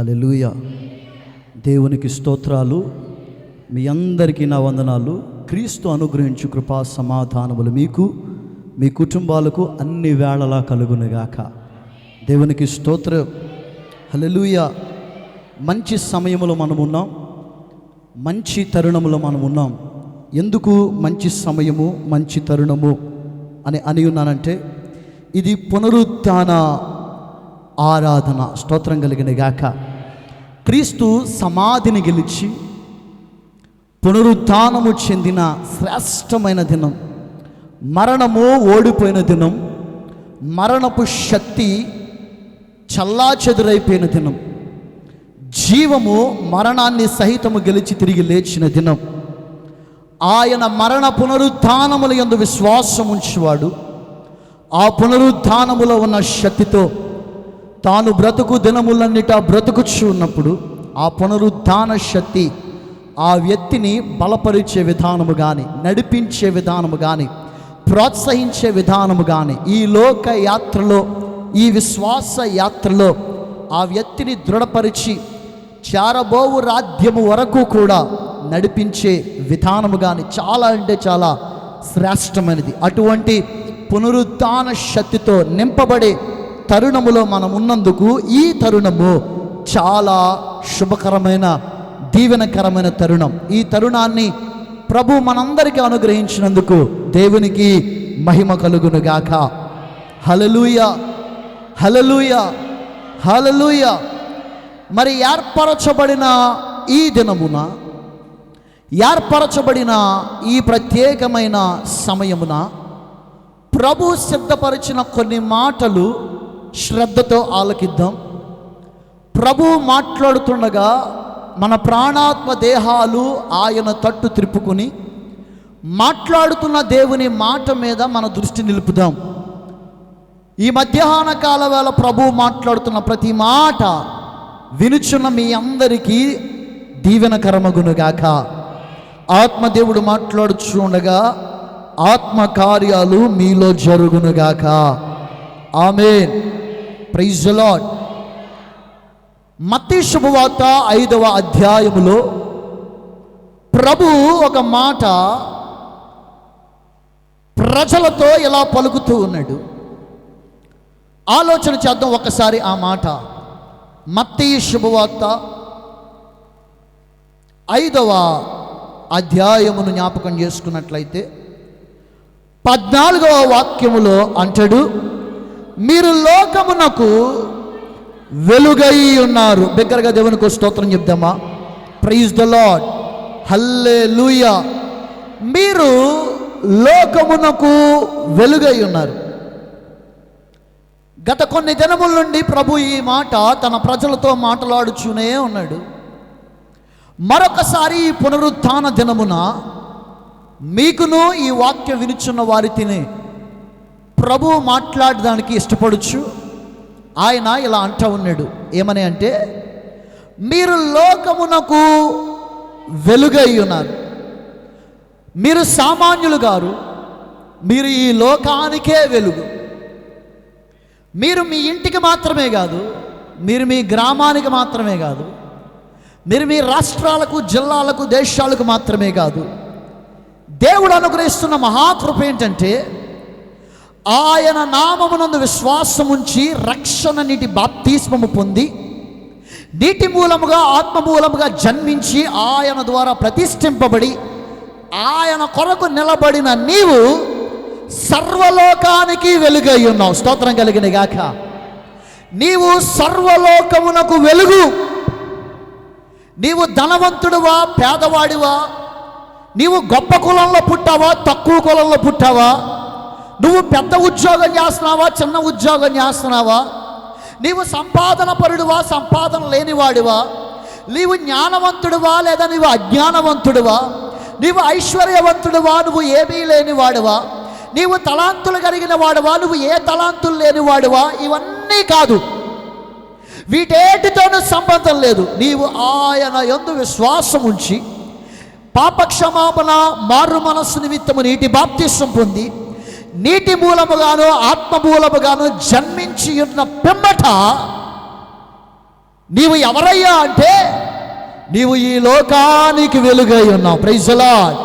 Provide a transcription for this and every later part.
హల్లెలూయా. దేవునికి స్తోత్రాలు. మీ అందరికీ నా వందనాలు. క్రీస్తు అనుగ్రహించు కృపా సమాధానములు మీకు మీ కుటుంబాలకు అన్ని వేళలా కలుగునుగాక. దేవునికి స్తోత్రం. హల్లెలూయా. మంచి సమయములో మనమున్నాం, మంచి తరుణములో మనమున్నాం. ఎందుకు మంచి సమయము మంచి తరుణము అని ఉన్నానంటే, ఇది పునరుత్థాన ఆరాధన. స్తోత్రం కలిగిన గాక. క్రీస్తు సమాధిని గెలిచి పునరుత్థానము చెందిన శ్రేష్టమైన దినం, మరణము ఓడిపోయిన దినం, మరణపు శక్తి చల్లాచెదురైపోయిన దినం, జీవము మరణాన్ని సహితము గెలిచి తిరిగి లేచిన దినం. ఆయన మరణ పునరుత్థానముల యందు విశ్వాసం ఉంచేవాడు ఆ పునరుత్థానములో ఉన్న శక్తితో తాను బ్రతుకు దినములన్నిటా బ్రతుకుచు ఉన్నప్పుడు ఆ పునరుత్థాన శక్తి ఆ వ్యక్తిని బలపరిచే విధానము కానీ, నడిపించే విధానము కానీ, ప్రోత్సహించే విధానము కానీ, ఈ లోక యాత్రలో, ఈ విశ్వాస యాత్రలో ఆ వ్యక్తిని దృఢపరిచి చేరబోవు రాజ్యము వరకు కూడా నడిపించే విధానము కానీ చాలా అంటే చాలా శ్రేష్టమైనది. అటువంటి పునరుత్థాన శక్తితో నింపబడే తరుణములో మనం ఉన్నందుకు ఈ తరుణము చాలా శుభకరమైన, దీవెనకరమైన తరుణం. ఈ తరుణాన్ని ప్రభు మనందరికీ అనుగ్రహించినందుకు దేవునికి మహిమ కలుగునుగాక. హల్లెలూయా, హల్లెలూయా, హల్లెలూయా. మరి ఏర్పరచబడిన ఈ దినమున, ఏర్పరచబడిన ఈ ప్రత్యేకమైన సమయమున ప్రభు సిద్ధపరిచిన కొన్ని మాటలు శ్రద్ధతో ఆలకిద్దాం. ప్రభు మాట్లాడుతుండగా మన ప్రాణాత్మ దేహాలు ఆయన తట్టు త్రిప్పుకుని మాట్లాడుతున్న దేవుని మాట మీద మన దృష్టి నిలుపుదాం. ఈ మధ్యాహ్న కాల వేళ ప్రభు మాట్లాడుతున్న ప్రతి మాట వినుచున్న మీ అందరికీ దీవెనకరమగునుగాక. ఆత్మదేవుడు మాట్లాడుచు ఉండగా ఆత్మ కార్యాలు మీలో జరుగునుగాక. ఆమేన్. Praise the Lord. మత్తయి శుభవార్త 5వ అధ్యాయములో ప్రభు ఒక మాట ప్రజలతో ఇలా పలుకుతూ ఉన్నాడు. ఆలోచన చేద్దాం ఒకసారి ఆ మాట. మత్తయి శుభవార్త 5వ అధ్యాయమును జ్ఞాపకం చేసుకున్నట్లయితే 14వ వాక్యములో అంటాడు, మీరు లోకమునకు వెలుగై ఉన్నారు. బిగ్గరగా దేవునికి స్తోత్రం చెప్దామా? Praise the Lord. హల్లెలూయా. మీరు లోకమునకు వెలుగై ఉన్నారు. గత కొన్ని దినముల నుండి ప్రభు ఈ మాట తన ప్రజలతో మాట్లాడుచూనే ఉన్నాడు. మరొకసారి ఈ పునరుత్థాన దినమున మీకును ఈ వాక్యం వినుచున్న వారిని ప్రభు మాట్లాడడానికి ఇష్టపడచ్చు. ఆయన ఇలా అంటూ ఉన్నాడు. ఏమని అంటే, మీరు లోకమునకు వెలుగై ఉన్నారు. మీరు సామాన్యులు గారు, మీరు ఈ లోకానికే వెలుగు. మీరు మీ ఇంటికి మాత్రమే కాదు, మీరు మీ గ్రామానికి మాత్రమే కాదు, మీరు మీ రాష్ట్రాలకు, జిల్లాలకు, దేశాలకు మాత్రమే కాదు. దేవుడు అనుగ్రహిస్తున్న మహాకృప ఏంటంటే, ఆయన నామమునందు విశ్వాసం ఉంచి రక్షణ నీటి బాప్తిస్మము పొంది నీటి మూలముగా ఆత్మ మూలముగా జన్మించి ఆయన ద్వారా ప్రతిష్ఠింపబడి ఆయన కొరకు నిలబడిన నీవు సర్వలోకానికి వెలుగై ఉన్నావు. స్తోత్రం కలిగిన గాక. నీవు సర్వలోకమునకు వెలుగు. నీవు ధనవంతుడివా, పేదవాడివా, నీవు గొప్ప కులంలో పుట్టావా, తక్కువ కులంలో పుట్టావా, నువ్వు పెద్ద ఉద్యోగం చేస్తున్నావా, చిన్న ఉద్యోగం చేస్తున్నావా, నీవు సంపాదన పరుడువా, సంపాదన లేనివాడివా, నీవు జ్ఞానవంతుడివా లేదా నీవు అజ్ఞానవంతుడివా, నీవు ఐశ్వర్యవంతుడివా, నువ్వు ఏమీ లేనివాడివా, నీవు తలాంతులు కలిగిన వాడివా, నువ్వు ఏ తలాంతులు లేనివాడివా, ఇవన్నీ కాదు. వీటేటితోనూ సంబంధం లేదు. నీవు ఆయన యందు విశ్వాసం ఉంచి పాపక్షమాపణ, మారు మనస్సు నిమిత్తము నీటి బాప్తిస్మం పొంది నీటి మూలముగాను ఆత్మ మూలముగాను జన్మించి ఉన్న పిమ్మట నీవు ఎవరయ్యా అంటే నీవు ఈ లోకానికి వెలుగై ఉన్నావు. ప్రైజ్ ది లార్డ్,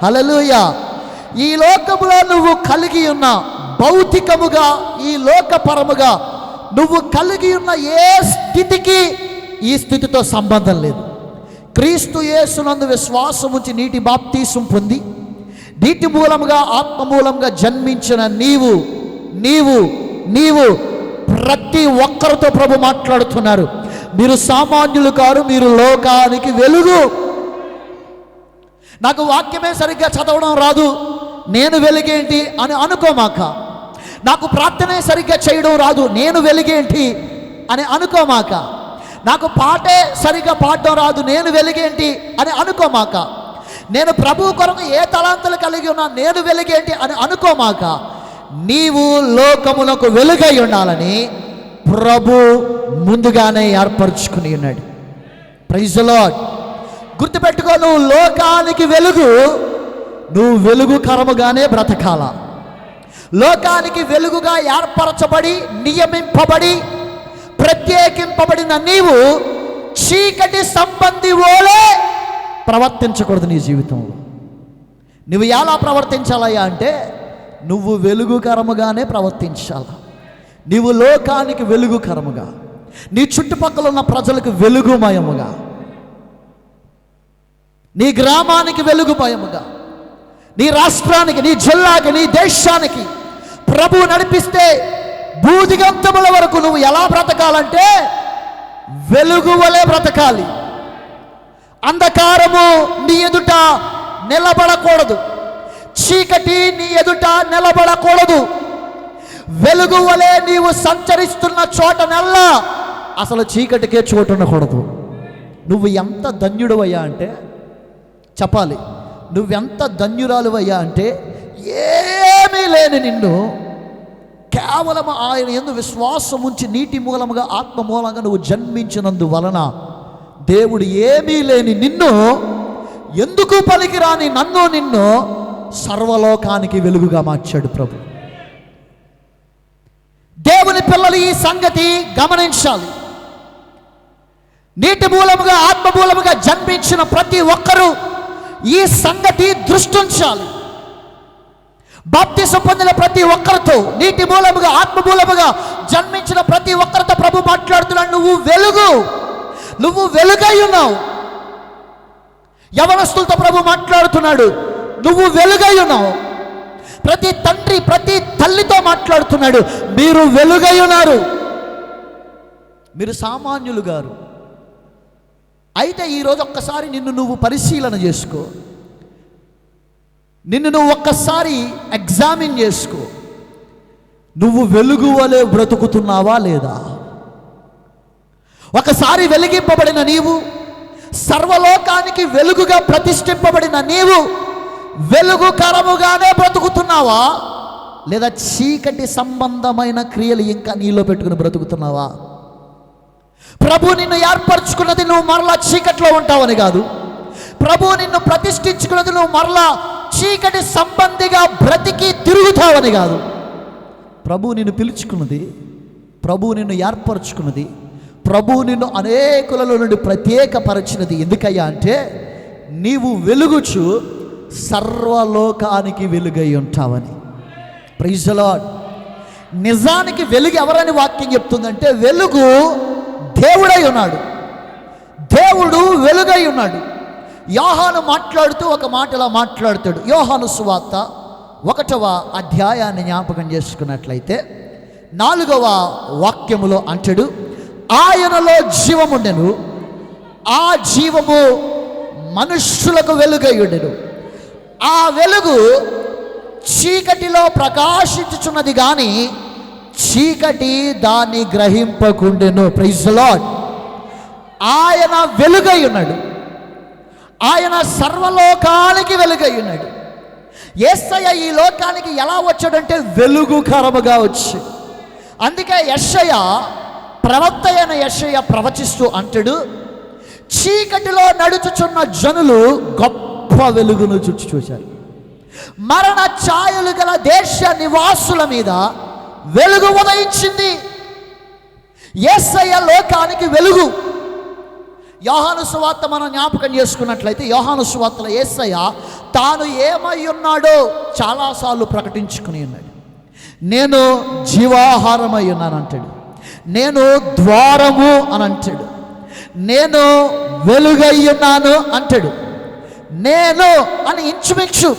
హల్లెలూయా. ఈ లోకములో నువ్వు కలిగి ఉన్న భౌతికముగా, ఈ లోకపరముగా నువ్వు కలిగి ఉన్న ఏ స్థితికి ఈ స్థితితో సంబంధం లేదు. క్రీస్తు యేసునందు విశ్వాసం ఉంచి నీటి బాప్తీసం పొంది నీటి మూలముగా ఆత్మ మూలంగా జన్మించిన నీవు నీవు నీవు ప్రతి ఒక్కరితో ప్రభు మాట్లాడుతున్నారు. మీరు సామాన్యులు కారు, మీరు లోకానికి వెలుగు. నాకు వాక్యమే సరిగ్గా చదవడం రాదు, నేను వెలుగేంటి అని అనుకోమాక. నాకు ప్రార్థనే సరిగ్గా చేయడం రాదు, నేను వెలుగేంటి అని అనుకోమాక. నాకు పాటే సరిగ్గా పాడడం రాదు, నేను వెలుగేంటి అని అనుకోమాక. నేను ప్రభు కొరకు ఏ తలాంతులు కలిగి ఉన్నా, నేను వెలుగేంటి అని అనుకోమాక. నీవు లోకమునకు వెలుగై ఉండాలని ప్రభు ముందుగానే ఏర్పరచుకుని ఉన్నాడు. Praise the lord. గుర్తుపెట్టుకో, నువ్వు లోకానికి వెలుగు. నువ్వు వెలుగు కరముగానే బ్రతకాల. లోకానికి వెలుగుగా ఏర్పరచబడి, నియమింపబడి, ప్రత్యేకింపబడిన నీవు చీకటి సంబంధి ఓలే ప్రవర్తించకూడదు. నీ జీవితంలో నువ్వు ఎలా ప్రవర్తించాలయ్యా అంటే నువ్వు వెలుగుకరముగానే ప్రవర్తించాల. నీవు లోకానికి వెలుగుకరముగా, నీ చుట్టుపక్కల ఉన్న ప్రజలకు వెలుగుమయముగా, నీ గ్రామానికి వెలుగుమయముగా, నీ రాష్ట్రానికి, నీ జిల్లాకి, నీ దేశానికి ప్రభువు నడిపిస్తే భూదిగంతముల వరకు నువ్వు ఎలా బ్రతకాలంటే వెలుగు వలె బ్రతకాలి. అంధకారము నీ ఎదుట నిలబడకూడదు, చీకటి నీ ఎదుట నిలబడకూడదు. వెలుగు వలె నీవు సంచరిస్తున్న చోటనల్లా అసలు చీకటికే చోటు ఉండకూడదు. నువ్వు ఎంత ధన్యుడవయ్యా అంటే చెప్పాలి, నువ్వెంత ధన్యురాలువయ్యా అంటే ఏమీ లేని నిన్ను కేవలం ఆయన యందు విశ్వాసం ఉంచి నీటి మూలముగా ఆత్మ మూలంగా నువ్వు జన్మించినందువలన దేవుడు ఏమీ లేని నిన్ను, ఎందుకు పలికిరాని నన్ను నిన్ను సర్వలోకానికి వెలుగుగా మార్చాడు ప్రభు. దేవుని పిల్లలు ఈ సంగతి గమనించాలి. నీటి మూలముగా ఆత్మ మూలముగా జన్మించిన ప్రతి ఒక్కరూ ఈ సంగతి దృష్టించాలి. బాప్తిసం పొందిన ప్రతి ఒక్కరితో, నీటి మూలముగా ఆత్మ మూలముగా జన్మించిన ప్రతి ఒక్కరితో ప్రభు మాట్లాడుతున్నాడు. నువ్వు వెలుగు, నువ్వు వెలుగై ఉన్నావు. యవనస్తులతో ప్రభు మాట్లాడుతున్నాడు, నువ్వు వెలుగై ఉన్నావు. ప్రతి తండ్రి, ప్రతి తల్లితో మాట్లాడుతున్నాడు, మీరు వెలుగై ఉన్నారు. మీరు సామాన్యులు గారు. అయితే ఈరోజు ఒక్కసారి నిన్ను నువ్వు పరిశీలన చేసుకో, నిన్ను నువ్వు ఒక్కసారి ఎగ్జామిన్ చేసుకో. నువ్వు వెలుగు వలె బ్రతుకుతున్నావా లేదా? ఒకసారి వెలిగింపబడిన నీవు, సర్వలోకానికి వెలుగుగా ప్రతిష్ఠింపబడిన నీవు వెలుగు కరముగానే బ్రతుకుతున్నావా, లేదా చీకటి సంబంధమైన క్రియలు ఇంకా నీలో పెట్టుకుని బ్రతుకుతున్నావా? ప్రభు నిన్ను ఏర్పరచుకున్నది నువ్వు మరలా చీకట్లో ఉంటావని కాదు. ప్రభు నిన్ను ప్రతిష్ఠించుకున్నది నువ్వు మరలా చీకటి సంబంధిగా బ్రతికి తిరుగుతావని కాదు. ప్రభు నిన్ను పిలుచుకున్నది, ప్రభు నిన్ను ఏర్పరచుకున్నది, ప్రభు నిన్ను అనేకులలో నుండి ప్రత్యేకపరచినది ఎందుకయ్యా అంటే నీవు వెలుగుచు సర్వలోకానికి వెలుగై ఉంటావని. Praise the Lord. నిజానికి వెలుగు ఎవరని వాక్యం చెప్తుందంటే వెలుగు దేవుడై ఉన్నాడు. దేవుడు వెలుగై ఉన్నాడు. యోహాను మాట్లాడుతూ ఒక మాట ఇలా మాట్లాడుతాడు. యోహాను సువార్త 1వ అధ్యాయాన్ని జ్ఞాపకం చేసుకున్నట్లయితే 4వ వాక్యములో అంటాడు, ఆయనలో జీవముండెను, ఆ జీవము మనుష్యులకు వెలుగై ఉండెను. ఆ వెలుగు చీకటిలో ప్రకాశించుచున్నది కానీ చీకటి దాన్ని గ్రహింపకుండెను. Praise the lord. ఆయన వెలుగై ఉన్నాడు. ఆయన సర్వలోకానికి వెలుగై ఉన్నాడు. యేసయ్య ఈ లోకానికి ఎలా వచ్చాడంటే వెలుగుకరముగా వచ్చి. అందుకే యెషయా, ప్రవక్త అయిన యెషయా ప్రవచిస్తూ అంటాడు, చీకటిలో నడుచుచున్న జనులు గొప్ప వెలుగును చూశారు. మరణ ఛాయలు గల దేశ నివాసుల మీద వెలుగు ఉదయించింది. యేసయ్య లోకానికి వెలుగు. యోహాను సువార్త మనం జ్ఞాపకం చేసుకున్నట్లయితే, యోహాను సువార్తలో యేసయ్య తాను ఏమై ఉన్నాడో చాలాసార్లు ప్రకటించుకుని ఉన్నాడు. నేను జీవాహారమై ఉన్నాను అంటాడు, నేను ద్వారము అని అంటాడు, నేను వెలుగై ఉన్నాను అంటాడు. నేను అని ఇంచుమించు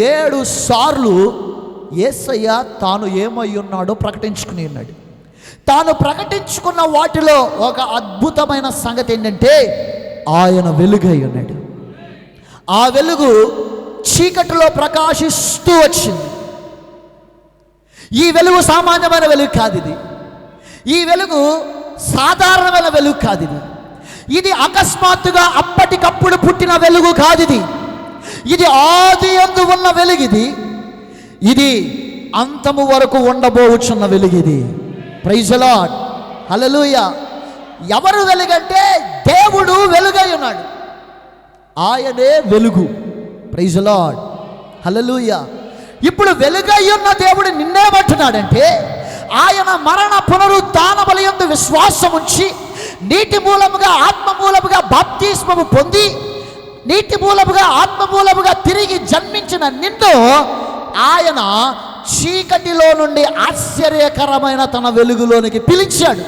7 సార్లు యేసయ్య తాను ఏమై ఉన్నాడో ప్రకటించుకుని ఉన్నాడు. తాను ప్రకటించుకున్న వాటిలో ఒక అద్భుతమైన సంగతి ఏంటంటే, ఆయన వెలుగై ఉన్నాడు. ఆ వెలుగు చీకటిలో ప్రకాశిస్తూ వచ్చింది. ఈ వెలుగు సామాన్యమైన వెలుగు కాదు ఇది. ఈ వెలుగు సాధారణమైన వెలుగు కాదు ఇది. ఇది అకస్మాత్తుగా అప్పటికప్పుడు పుట్టిన వెలుగు కాదు ఇది. ఇది ఆది యందు ఉన్న వెలుగు ఇది. ఇది అంతము వరకు ఉండబోచున్న వెలుగు ఇది. ప్రైజ్ ది లార్డ్, హల్లెలూయా. ఎవరు వెలుగంటే దేవుడు వెలుగై ఉన్నాడు. ఆయనే వెలుగు. ప్రైజ్ ది లార్డ్, హల్లెలూయా. ఇప్పుడు వెలుగై ఉన్న దేవుడు నిన్నేమంటున్నాడంటే, ఆయన మరణ పునరుత్థానముల యందు విశ్వాసం ఉంచి నీటి మూలముగా ఆత్మ మూలముగా బాప్తిస్మము పొంది నీటి మూలముగా ఆత్మ మూలముగా తిరిగి జన్మించిన నిన్ను ఆయన చీకటిలో నుండి ఆశ్చర్యకరమైన తన వెలుగులోనికి పిలిచాడు.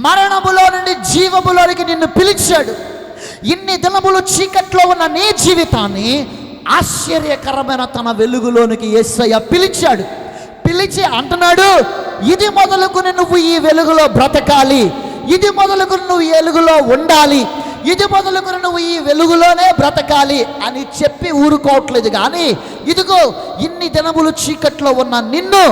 మరణములో నుండి జీవములోనికి నిన్ను పిలిచాడు. ఇన్ని దినములు చీకట్లో ఉన్న నీ జీవితాన్ని ఆశ్చర్యకరమైన తన వెలుగులోనికి యేసయ్య పిలిచాడు. పిలిచి అంటున్నాడు, ఇది మొదలుకుని నువ్వు ఈ వెలుగులో బ్రతకాలి, ఇది మొదలుకుని నువ్వు ఈ వెలుగులో ఉండాలి, ఇది మొదలుకుని నువ్వు ఈ వెలుగులోనే బ్రతకాలి అని చెప్పి ఊరుకోవట్లేదు. కానీ ఇదిగో ఇన్ని దినములు చీకట్లో ఉన్న నిన్ను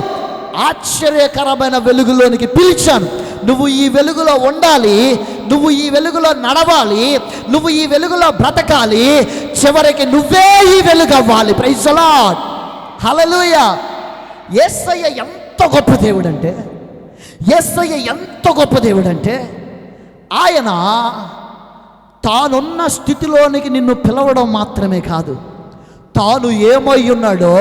ఆశ్చర్యకరమైన వెలుగులోనికి పిలిచాను. నువ్వు ఈ వెలుగులో ఉండాలి, నువ్వు ఈ వెలుగులో నడవాలి, నువ్వు ఈ వెలుగులో బ్రతకాలి, చివరికి నువ్వే ఈ వెలుగు అవ్వాలి. ప్రైజ్ ది లార్డ్, హల్లెలూయా. యేసయ్య ఎంత గొప్ప దేవుడు అంటే, యేసయ్య ఎంత గొప్ప దేవుడు అంటే, ఆయన తానున్న స్థితిలోనికి నిన్ను పిలవడం మాత్రమే కాదు, తాను ఏమై ఉన్నాడో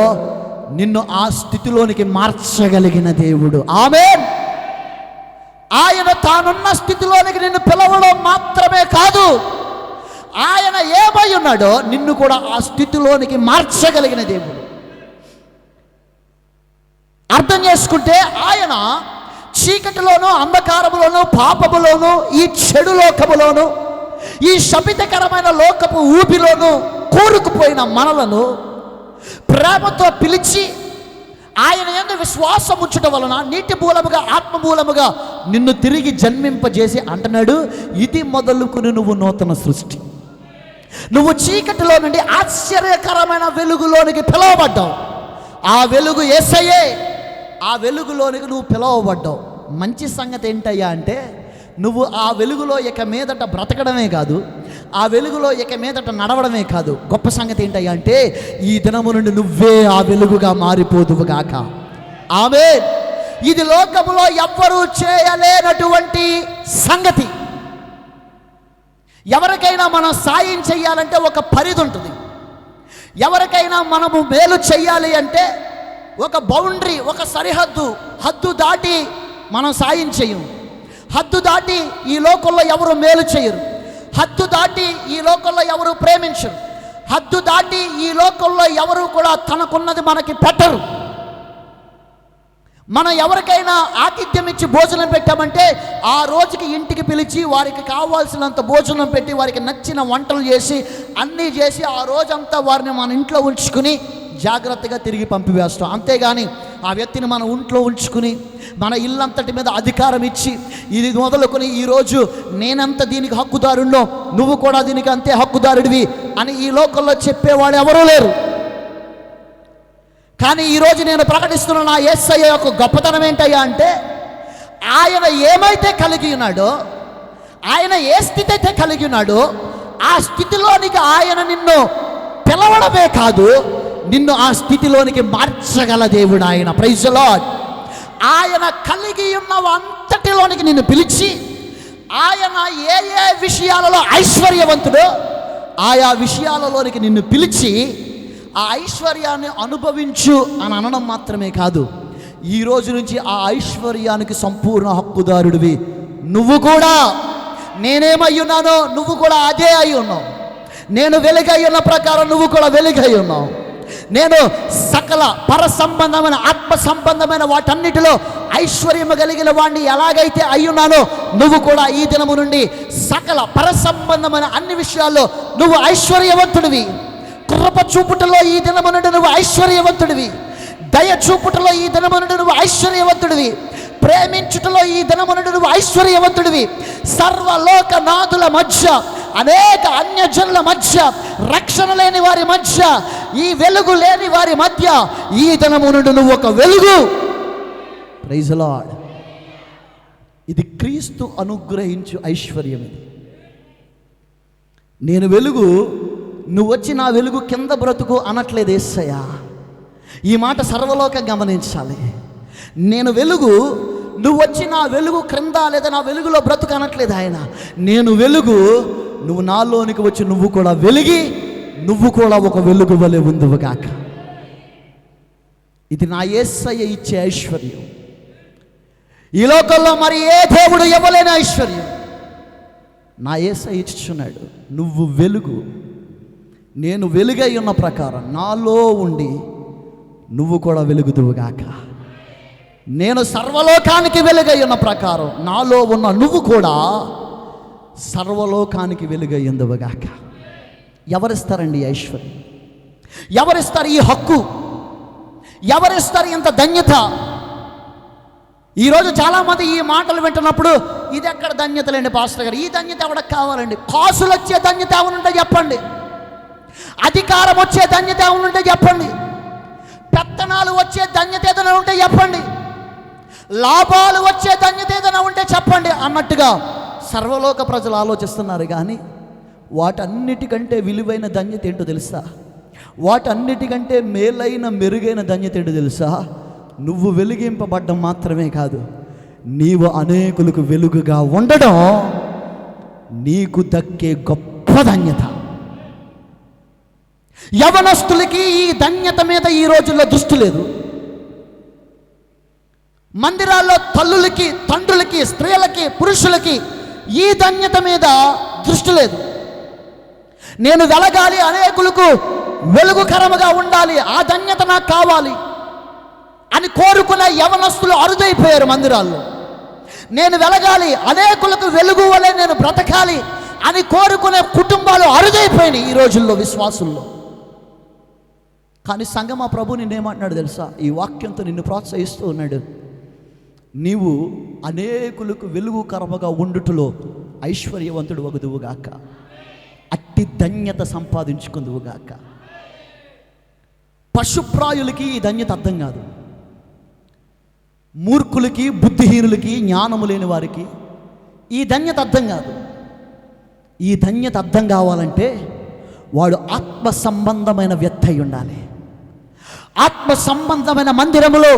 నిన్ను ఆ స్థితిలోనికి మార్చగలిగిన దేవుడు. ఆమేన్. ఆయన తానున్న స్థితిలోనికి నిన్ను పిలవడం మాత్రమే కాదు, ఆయన ఏమై ఉన్నాడో నిన్ను కూడా ఆ స్థితిలోనికి మార్చగలిగిన దేవుడు. అర్థం చేసుకుంటే, ఆయన చీకటిలోనూ అంధకారములోనూ పాపములోనూ ఈ చెడు లోకములోనూ ఈ శపితకరమైన లోకపు ఊపిలోనూ కూరుకుపోయిన మనలను ప్రేమతో పిలిచి ఆయన యందు విశ్వాసం ఉంచడం వలన నీటి మూలముగా ఆత్మ మూలముగా నిన్ను తిరిగి జన్మింపజేసి అంటున్నాడు, ఇది మొదలుకుని నువ్వు నూతన సృష్టి. నువ్వు చీకటిలో నుండి ఆశ్చర్యకరమైన వెలుగులోనికి పిలువబడ్డావు. ఆ వెలుగు యేసయ్యే. ఆ వెలుగులోనికి నువ్వు పిలువబడ్డావు. మంచి సంగతి ఏంటయ్యా అంటే, నువ్వు ఆ వెలుగులో ఇక మీదట బ్రతకడమే కాదు, ఆ వెలుగులో ఇక మీదట నడవడమే కాదు, గొప్ప సంగతి ఏంటయ్యా అంటే, ఈ దినము నుండి నువ్వే ఆ వెలుగుగా మారిపోదువుగాక. ఆమేన్. ఇది లోకములో ఎవ్వరూ చేయలేనటువంటి సంగతి. ఎవరికైనా మనం సాయం చేయాలంటే ఒక పరిధి ఉంటుంది. ఎవరికైనా మనము మేలు చెయ్యాలి అంటే ఒక బౌండరీ, ఒక సరిహద్దు, హద్దు దాటి మనం సాయం చేయము. హద్దు దాటి ఈ లోకంలో ఎవరు మేలు చేయరు. హద్దు దాటి ఈ లోకంలో ఎవరు ప్రేమించరు. హద్దు దాటి ఈ లోకంలో ఎవరు కూడా తనకున్నది మనకి పెట్టరు. మనం ఎవరికైనా ఆతిథ్యం ఇచ్చి భోజనం పెట్టామంటే ఆ రోజుకి ఇంటికి పిలిచి వారికి కావాల్సినంత భోజనం పెట్టి వారికి నచ్చిన వంటలు చేసి అన్నీ చేసి ఆ రోజంతా వారిని మన ఇంట్లో ఉంచుకుని జాగ్రత్తగా తిరిగి పంపివేస్తాం. అంతేగాని ఆ వ్యక్తిని మన ఇంట్లో ఉంచుకుని మన ఇల్లంతటి మీద అధికారం ఇచ్చి ఇది మొదలుకొని ఈరోజు నేనంత దీనికి హక్కుదారుణ్ణో నువ్వు కూడా దీనికి అంతే హక్కుదారుడివి అని ఈ లోకంలో చెప్పేవాడు ఎవరూ లేరు. కానీ ఈరోజు నేను ప్రకటిస్తున్న నా యేసయ్య యొక్క గొప్పతనం ఏంటయ్యా అంటే, ఆయన ఏమైతే కలిగి ఉన్నాడో, ఆయన ఏ స్థితి అయితే కలిగి ఉన్నాడో ఆ స్థితిలోనికి ఆయన నిన్ను పిలవడమే కాదు, నిన్ను ఆ స్థితిలోనికి మార్చగల దేవుడు ఆయన. Praise the lord. ఆయన కలిగి ఉన్న అంతటిలోనికి నిన్ను పిలిచి, ఆయన ఏ ఏ విషయాలలో ఐశ్వర్యవంతుడో ఆయా విషయాలలోనికి నిన్ను పిలిచి ఆ ఐశ్వర్యాన్ని అనుభవించు అని అనడం మాత్రమే కాదు, ఈ రోజు నుంచి ఆ ఐశ్వర్యానికి సంపూర్ణ హక్కుదారుడివి నువ్వు కూడా. నేనేమై ఉన్నానో నువ్వు కూడా అదే అయి ఉన్నావు. నేను వెలుగై ఉన్న ప్రకారం నువ్వు కూడా వెలుగై ఉన్నావు. నేను సకల పర సంబంధమైన ఆత్మ సంబంధమైన వాటన్నిటిలో ఐశ్వర్యము కలిగిన వాడిని ఎలాగైతే అయ్యున్నానో నువ్వు కూడా ఈ దినము నుండి సకల పర సంబంధమైన అన్ని విషయాల్లో నువ్వు ఐశ్వర్యవంతుడివి. కృప చూపుటలో ఈ దినము నుండి నువ్వు ఐశ్వర్యవంతుడివి. దయ చూపుటలో ఈ దినము నుండి నువ్వు ఐశ్వర్యవంతుడివి. ప్రేమించుటలో ఈ దినము నుండి నువ్వు ఐశ్వర్యవంతుడివి. సర్వలోక నాదుల మధ్య, అనేక అన్యజనుల మధ్య, రక్షణ లేని వారి మధ్య, ఈ వెలుగు లేని వారి మధ్య ఈ దినము నుండి నువ్వు ఒక వెలుగు. Praise the lord. ఇది క్రీస్తు అనుగ్రహించు ఐశ్వర్యం. ఇది నేను వెలుగు, నువ్వు వచ్చి నా వెలుగు కింద బ్రతుకు అనట్లేదు యేసయ్య. ఈ మాట సర్వలోకం గమనించాలి. నేను వెలుగు, నువ్వు వచ్చి నా వెలుగు క్రింద లేదా నా వెలుగులో బ్రతుకు అనట్లేదు ఆయన. నేను వెలుగు, నువ్వు నాలోనికి వచ్చి నువ్వు కూడా వెలిగి నువ్వు కూడా ఒక వెలుగు వలె ఉందువు గాక. ఇది నా యేసయ్య ఇచ్చే ఐశ్వర్యం. ఈ లోకంలో మరి ఏ దేవుడు ఇవ్వలేని ఐశ్వర్యం నా యేసయ్య ఇచ్చుచున్నాడు. నువ్వు వెలుగు, నేను వెలుగై ఉన్న ప్రకారం నాలో ఉండి నువ్వు కూడా వెలుగుదువుగాక. నేను సర్వలోకానికి వెలుగై ఉన్న ప్రకారం నాలో ఉన్న నువ్వు కూడా సర్వలోకానికి వెలుగై ఉందువుగాక. ఎవరిస్తారండి ఈ ఐశ్వర్యం? ఎవరిస్తారు ఈ హక్కు? ఎవరిస్తారు ఇంత ధన్యత? ఈరోజు చాలామంది ఈ మాటలు వింటున్నప్పుడు ఇది ఎక్కడ ధన్యతలేండి పాస్టర్ గారు, ఈ ధన్యత ఎవరికి కావాలండి? కాసులు వచ్చే ధన్యత ఏమనుంటే చెప్పండి, అధికారం వచ్చే ధన్యత ఏమనుంటే చెప్పండి, పెత్తనాలు వచ్చే ధన్యత ఏదైనా ఉంటే చెప్పండి, లాభాలు వచ్చే ధన్యత ఏదైనా ఉంటే చెప్పండి అన్నట్టుగా సర్వలోక ప్రజలు ఆలోచిస్తున్నారు. కానీ వాటన్నిటికంటే విలువైన ధన్యత ఏంటో తెలుసా? వాటన్నిటికంటే మేలైన మెరుగైన ధన్యత ఏంటో తెలుసా? నువ్వు వెలిగింపబడ్డం మాత్రమే కాదు, నీవు అనేకులకు వెలుగుగా ఉండడం నీకు దక్కే గొప్ప ధన్యత. యవనస్తులకి ఈ ధన్యత మీద ఈ రోజుల్లో దృష్టి లేదు. మందిరాల్లో తల్లులకి, తండ్రులకి, స్త్రీలకి, పురుషులకి ఈ ధన్యత మీద దృష్టి లేదు. నేను వెలగాలి, అనేకులకు వెలుగుకరముగా ఉండాలి, ఆ ధన్యత నాకు కావాలి అని కోరుకునే యవనస్తులు అరుదైపోయారు మందిరాల్లో. నేను వెలగాలి, అనేకులకు వెలుగు వలె నేను బ్రతకాలి అని కోరుకునే కుటుంబాలు అరుదైపోయినాయి ఈ రోజుల్లో విశ్వాసుల్లో. కానీ సంగమా ప్రభు నిన్నేమంటున్నాడు తెలుసా? ఈ వాక్యంతో నిన్ను ప్రోత్సహిస్తూ ఉన్నాడు. నీవు అనేకులకు వెలుగుకరముగా ఉండుటలో ఐశ్వర్యవంతుడు వగుదువుగాక, అట్టి ధన్యత సంపాదించుకుందువుగాక. పశుప్రాయులకి ఈ ధన్యత అర్థం కాదు. మూర్ఖులకి, బుద్ధిహీనులకి, జ్ఞానము లేని వారికి ఈ ధన్యత అర్థం కాదు. ఈ ధన్యత అర్థం కావాలంటే వాడు ఆత్మ సంబంధమైన వ్యక్తి అయి ఉండాలి. ఆత్మ సంబంధమైన మందిరములో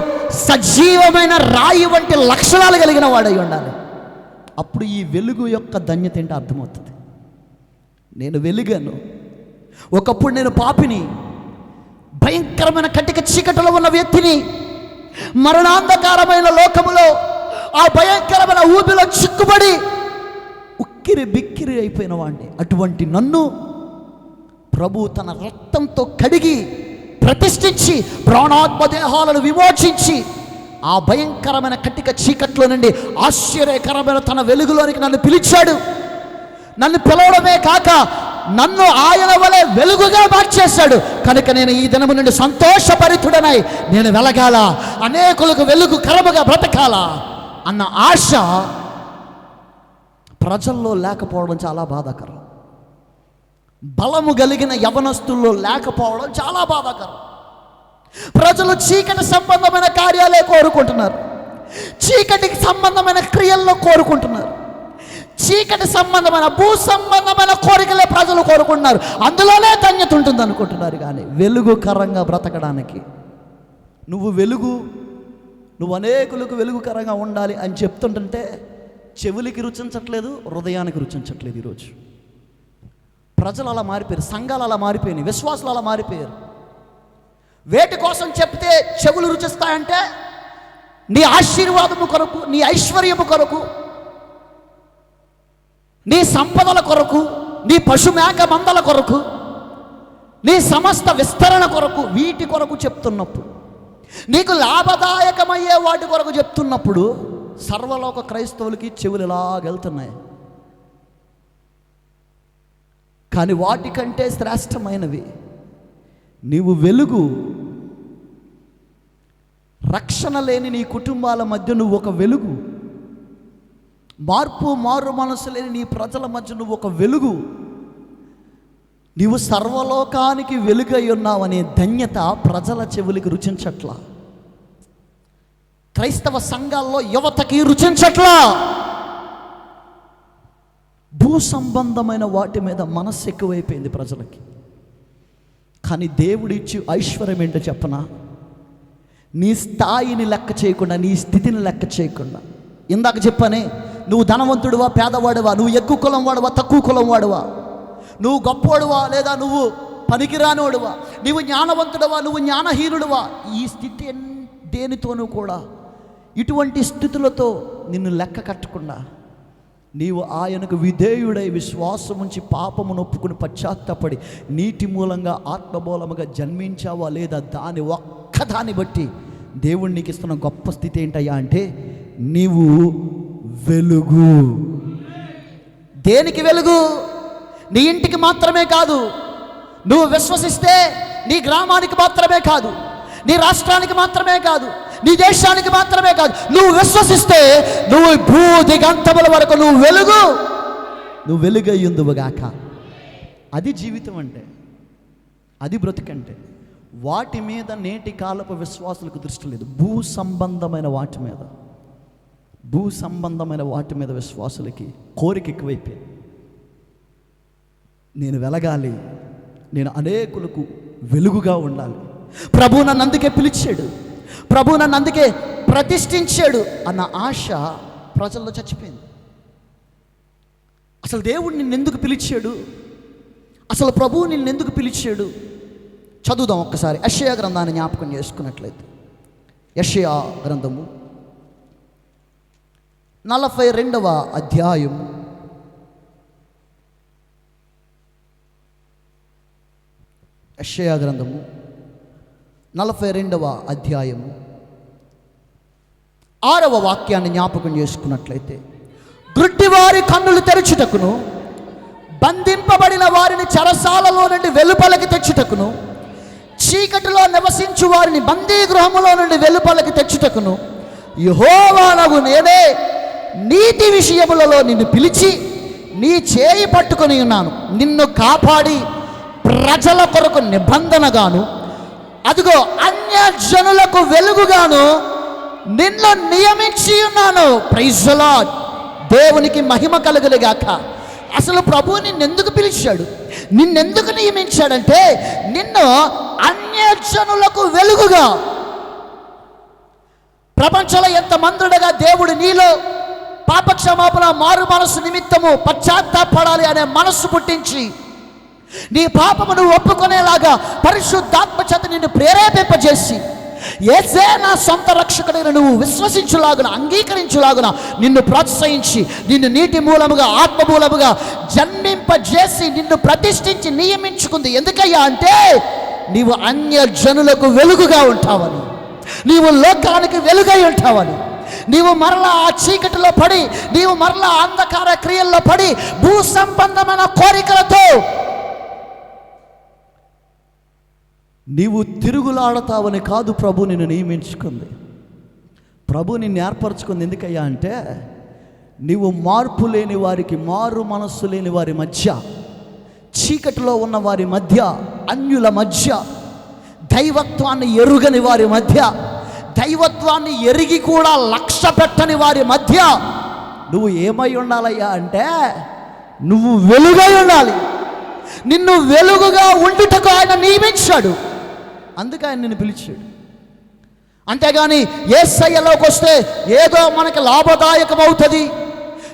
సజీవమైన రాయి వంటి లక్షణాలు కలిగిన వాడై ఉండాలి. అప్పుడు ఈ వెలుగు యొక్క ధన్యత ఏంటో అర్థమవుతుంది. నేను వెలుగాను, ఒకప్పుడు నేను పాపిని, భయంకరమైన కటిక చీకటిలో ఉన్న వ్యక్తిని, మరణాంధకారమైన లోకములో ఆ భయంకరమైన ఊబిలో చిక్కుబడి ఉక్కిరి బిక్కిరి అయిపోయిన వాడిని. అటువంటి నన్ను ప్రభు తన రక్తంతో కడిగి ప్రతిష్ఠించి ప్రాణాత్మ దేహాలను విమోచించి ఆ భయంకరమైన కటిక చీకట్లో నుండి ఆశ్చర్యకరమైన తన వెలుగులోనికి నన్ను పిలిచాడు. నన్ను పిలవడమే కాక నన్ను ఆయన వలె వెలుగుగా మార్చేశాడు. కనుక నేను ఈ దినము నుండి సంతోషభరితుడనై నేను వెలగాల, అనేకులకు వెలుగు కరముగా బ్రతకాల అన్న ఆశ ప్రజల్లో లేకపోవడం చాలా బాధాకరం. బలము కలిగిన యవనస్తుల్లో లేకపోవడం చాలా బాధాకరం. ప్రజలు చీకటి సంబంధమైన కార్యాలే కోరుకుంటున్నారు, చీకటికి సంబంధమైన క్రియల్లో కోరుకుంటున్నారు, చీకటి సంబంధమైన భూ సంబంధమైన కోరికలే ప్రజలు కోరుకుంటున్నారు. అందులోనే ధన్యత ఉంటుంది అనుకుంటున్నారు. కానీ వెలుగుకరంగా బ్రతకడానికి నువ్వు వెలుగు, నువ్వు అనేకులకు వెలుగుకరంగా ఉండాలి అని చెప్తుంటుంటే చెవులకి రుచించట్లేదు, హృదయానికి రుచించట్లేదు. ఈరోజు ప్రజలు అలా మారిపోయారు, సంఘాలు అలా మారిపోయినాయి, విశ్వాసులు అలా మారిపోయారు. వేటి కోసం చెప్తే చెవులు రుచిస్తాయంటే నీ ఆశీర్వాదము కొరకు, నీ ఐశ్వర్యము కొరకు, నీ సంపదల కొరకు, నీ పశుమేక మందల కొరకు, నీ సమస్త విస్తరణ కొరకు, వీటి కొరకు చెప్తున్నప్పుడు, నీకు లాభదాయకమయ్యే వాటి కొరకు చెప్తున్నప్పుడు సర్వలోక క్రైస్తవులకి చెవులు ఇలాగెళ్తున్నాయి. కానీ వాటికంటే శ్రేష్టమైనవి నీవు వెలుగు. రక్షణ లేని నీ కుటుంబాల మధ్య నువ్వు ఒక వెలుగు. మారు మనసు లేని నీ ప్రజల మధ్య నువ్వు ఒక వెలుగు. నీవు సర్వలోకానికి వెలుగై ఉన్నావనే ధన్యత ప్రజల చెవులకి రుచించట్లా. క్రైస్తవ సంఘాల్లో యువతకి రుచించట్లా. భూ సంబంధమైన వాటి మీద మనస్సు ఎక్కువైపోయింది ప్రజలకి. కానీ దేవుడు ఇచ్చి ఐశ్వర్యం ఏంటో చెప్పనా? నీ స్థాయిని లెక్క చేయకుండా, నీ స్థితిని లెక్క చేయకుండా. ఇందాక చెప్పానే, నువ్వు ధనవంతుడివా పేదవాడివా, నువ్వు ఎక్కువ కులం వాడువా తక్కువ కులం వాడువా, నువ్వు గొప్పవాడువా లేదా నువ్వు పనికిరానివాడువా, నువ్వు జ్ఞానవంతుడవా నువ్వు జ్ఞానహీనుడువా, ఈ స్థితి దేనితోనూ కూడా ఇటువంటి స్థితులతో నిన్ను లెక్క కట్టకుండా నీవు ఆయనకు విధేయుడై విశ్వాసం ఉంచి పాపము నొప్పుకుని పశ్చాత్తపడి నీటి మూలంగా ఆత్మమూలముగా జన్మించావా లేదా, దాని ఒక్కదాన్ని బట్టి దేవుడు నీకు ఇస్తున్న గొప్ప స్థితి ఏంటయ్యా అంటే నీవు వెలుగు. దేనికి వెలుగు? నీ ఇంటికి మాత్రమే కాదు, నువ్వు విశ్వసిస్తే నీ గ్రామానికి మాత్రమే కాదు, నీ రాష్ట్రానికి మాత్రమే కాదు, నీ దేశానికి మాత్రమే కాదు. నువ్వు విశ్వసిస్తే నువ్వు భూదిగంతముల వరకు నువ్వు వెలుగు. నువ్వు వెలుగయ్యుందువుగాక. అది జీవితం అంటే, అది బ్రతుకంటే. వాటి మీద నేటి కాలపు విశ్వాసులకు దృష్టి లేదు. భూ సంబంధమైన వాటి మీద విశ్వాసులకి కోరిక ఎక్కువైపోయింది. నేను వెలగాలి, నేను అనేకులకు వెలుగుగా ఉండాలి, ప్రభు నన్ను అందుకే పిలిచాడు, ప్రభు నన్ను అందుకే ప్రతిష్ఠించాడు అన్న ఆశ ప్రజల్లో చచ్చిపోయింది. అసలు దేవుడు నిన్నెందుకు పిలిచాడు? అసలు ప్రభువు నిన్నెందుకు పిలిచాడు? చదువుదాం ఒక్కసారి యెషయా గ్రంథాన్ని జ్ఞాపకం చేసుకున్నట్లయితే. యెషయా గ్రంథము 42వ అధ్యాయం 42వ అధ్యాయము 6వ వాక్యాన్ని జ్ఞాపకం చేసుకున్నట్లయితే, గుడ్డివారి కన్నులు తెరచుటకును, బంధింపబడిన వారిని చెరసాలలో నుండి వెలుపలకి తెచ్చుటకును, చీకటిలో నివసించు వారిని బందీ గృహములో నుండి వెలుపలకి తెచ్చుటకును యెహోవానగు నేనే నీతి విషయములలో నిన్ను పిలిచి నీ చేయి పట్టుకొని ఉన్నాను. నిన్ను కాపాడి ప్రజల కొరకు నిబంధనగాను, అదిగో అన్యజనులకు వెలుగుగాను నిన్ను నియమించి ఉన్నాను. Praise the lord. దేవునికి మహిమ కలుగునుగాక. అసలు ప్రభువు నిన్నెందుకు పిలిచాడు, నిన్నెందుకు నియమించాడంటే నిన్ను అన్యజనులకు వెలుగుగా. ప్రపంచంలో ఎంతమందుడగా దేవుడు నీలో పాపక్షమాపణ మారు మనస్సు నిమిత్తము పశ్చాత్తాపడాలి అనే మనస్సు పుట్టించి నీ పాపమును ఒప్పుకునేలాగా పరిశుద్ధాత్మ చేత నిన్ను ప్రేరేపింపజేసి యేసే నా సొంత రక్షకుడైన నువ్వు విశ్వసించులాగున అంగీకరించులాగున నిన్ను ప్రోత్సహించి నిన్ను నీటి మూలముగా ఆత్మ మూలముగా జన్మింపజేసి నిన్ను ప్రతిష్ఠించి నియమించుకుంది. ఎందుకయ్యా అంటే నీవు అన్యజనులకు వెలుగుగా ఉంటావని, నీవు లోకానికి వెలుగై ఉంటావని, నీవు మరలా ఆ చీకటిలో పడి, నీవు మరలా అంధకార క్రియల్లో పడి భూ సంబంధమైన కోరికలతో నీవు తిరుగులాడతావని కాదు ప్రభు నిన్ను నియమించుకుంది. ప్రభు నిన్ను ఏర్పరచుకుంది. ఎందుకయ్యా అంటే నీవు మార్పు లేని వారికి, మారు మనస్సు లేని వారి మధ్య, చీకటిలో ఉన్న వారి మధ్య, అన్యుల మధ్య, దైవత్వాన్ని ఎరుగని వారి మధ్య, దైవత్వాన్ని ఎరిగి కూడా లక్ష్య పెట్టని వారి మధ్య నువ్వు ఏమై ఉండాలయ్యా అంటే నువ్వు వెలుగై ఉండాలి. నిన్ను వెలుగుగా ఉండుటకు ఆయన నియమించాడు. అందుకే ఆయన నిన్ను పిలిచాడు. అంతేగాని యేసయ్యలోకి వస్తే ఏదో మనకి లాభదాయకం అవుతుంది,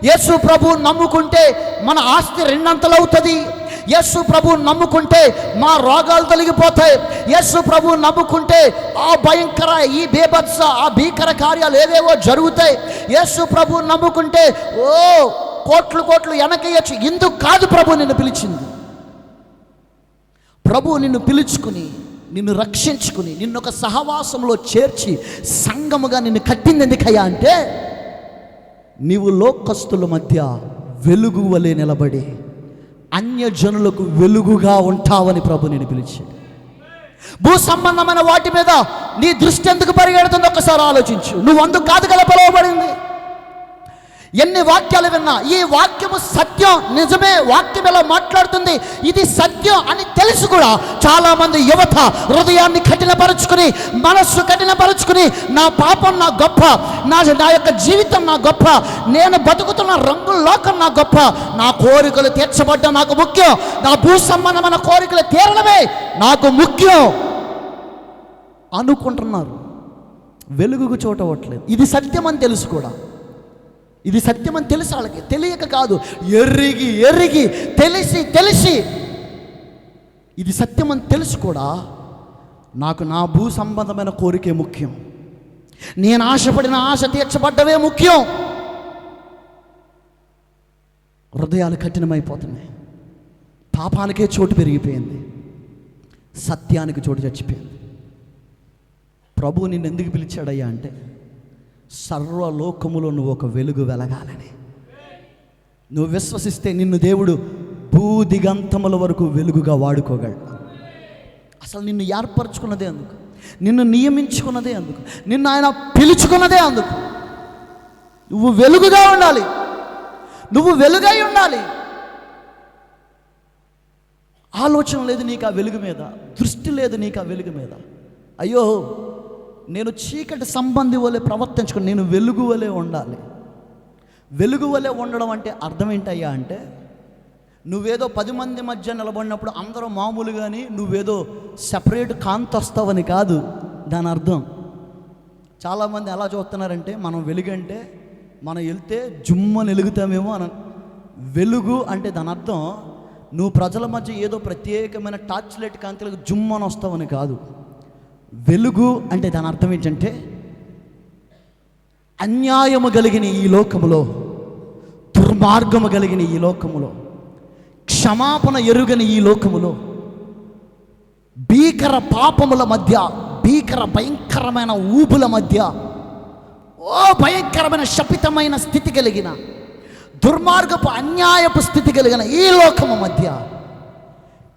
యేసు ప్రభువు నమ్ముకుంటే మన ఆస్తి రెండంతలు అవుతుంది, యేసు ప్రభువుని నమ్ముకుంటే మా రోగాలు తొలగిపోతాయి, యేసు ప్రభువుని నమ్ముకుంటే ఆ భయంకర ఈ బేభత్స ఆ భీకర కార్యాలు ఏవేవో జరుగుతాయి, యేసు ప్రభువుని నమ్ముకుంటే కోట్లు కోట్లు వెనకేయచ్చు. ఇందుకు కాదు ప్రభు నిన్ను పిలిచింది. ప్రభు నిన్ను పిలుచుకుని నిన్ను రక్షించుకుని నిన్ను ఒక సహవాసంలో చేర్చి సంఘముగా నిన్ను కట్టింది ఎందుకయ్యా అంటే, నీవు లోకస్తుల మధ్య వెలుగు వలె నిలబడి అన్యజనులకు వెలుగుగా ఉంటావని ప్రభు నేను పిలిచాడు. భూ సంబంధమైన వాటి మీద నీ దృష్టి ఎందుకు పరిగెడుతుందో ఒకసారి ఆలోచించు. నువ్వు అందుకు కాదు కదా పిలువబడింది. ఎన్ని వాక్యాలు విన్నా ఈ వాక్యము సత్యం, నిజమే, వాక్యం ఎలా మాట్లాడుతుంది, ఇది సత్యం అని తెలిసి కూడా చాలామంది యువత హృదయాన్ని కఠినపరుచుకుని మనస్సు కఠినపరుచుకుని నా పాపం నా గొప్ప, నా యొక్క జీవితం నా గొప్ప, నేను బతుకుతున్న రంగుల లోకం నా గొప్ప, నా కోరికలు తీర్చబడ్డం నాకు ముఖ్యం, నా భూ సంబంధమైన కోరికలు తీరడమే నాకు ముఖ్యం అనుకుంటున్నారు. వెలుగుకు చోటవట్లేదు. ఇది సత్యం అని తెలుసు కూడా, ఇది సత్యమని తెలుసు వాళ్ళకి, తెలియక కాదు, ఎరిగి ఎరిగి తెలిసి తెలిసి ఇది సత్యమని తెలుసు కూడా నాకు నా భూ సంబంధమైన కోరికే ముఖ్యం, నేను ఆశపడిన ఆశ తీర్చబడ్డవే ముఖ్యం. హృదయాలు కఠినమైపోతున్నాయి. పాపానికే చోటు పెరిగిపోయింది, సత్యానికి చోటు చచ్చిపోయింది. ప్రభువు నిన్ను ఎందుకు పిలిచాడయ్యా అంటే, సర్వలోకములో నువ్వు ఒక వెలుగు వెలగాలని. నువ్వు విశ్వసిస్తే నిన్ను దేవుడు భూదిగంతముల వరకు వెలుగుగా వాడుకోగలడు. అసలు నిన్ను ఏర్పరచుకున్నదే అందుకు, నిన్ను నియమించుకున్నదే అందుకు, నిన్ను ఆయన పిలుచుకున్నదే అందుకు. నువ్వు వెలుగుగా ఉండాలి, నువ్వు వెలుగై ఉండాలి. ఆలోచన లేదు నీకు ఆ వెలుగు మీద, దృష్టి లేదు నీకు ఆ వెలుగు మీద. అయ్యో నేను చీకటి సంబంధి వలె ప్రవర్తించుకుని నేను వెలుగు వలె ఉండాలి. వెలుగు వలె ఉండడం అంటే అర్థం ఏంటయ్యా అంటే, నువ్వేదో 10 మంది మధ్య నిలబడినప్పుడు అందరూ మామూలుగాని నువ్వేదో సెపరేట్ కాంతి వస్తావని కాదు దాని అర్థం. చాలామంది ఎలా చూస్తున్నారంటే, మనం వెలుగంటే మనం వెళ్తే జుమ్మని వెలుగుతామేమో అని. వెలుగు అంటే దాని అర్థం నువ్వు ప్రజల మధ్య ఏదో ప్రత్యేకమైన టార్చ్ లైట్ కాంతిలకు జుమ్మని వస్తావని కాదు. వెలుగు అంటే దాని అర్థం ఏంటంటే, అన్యాయము కలిగిన ఈ లోకములో, దుర్మార్గము కలిగిన ఈ లోకములో, క్షమాపణ ఎరుగని ఈ లోకములో, భీకర పాపముల మధ్య, భీకర భయంకరమైన ఊపుల మధ్య, భయంకరమైన శపితమైన స్థితి కలిగిన, దుర్మార్గపు అన్యాయపు స్థితి కలిగిన ఈ లోకము మధ్య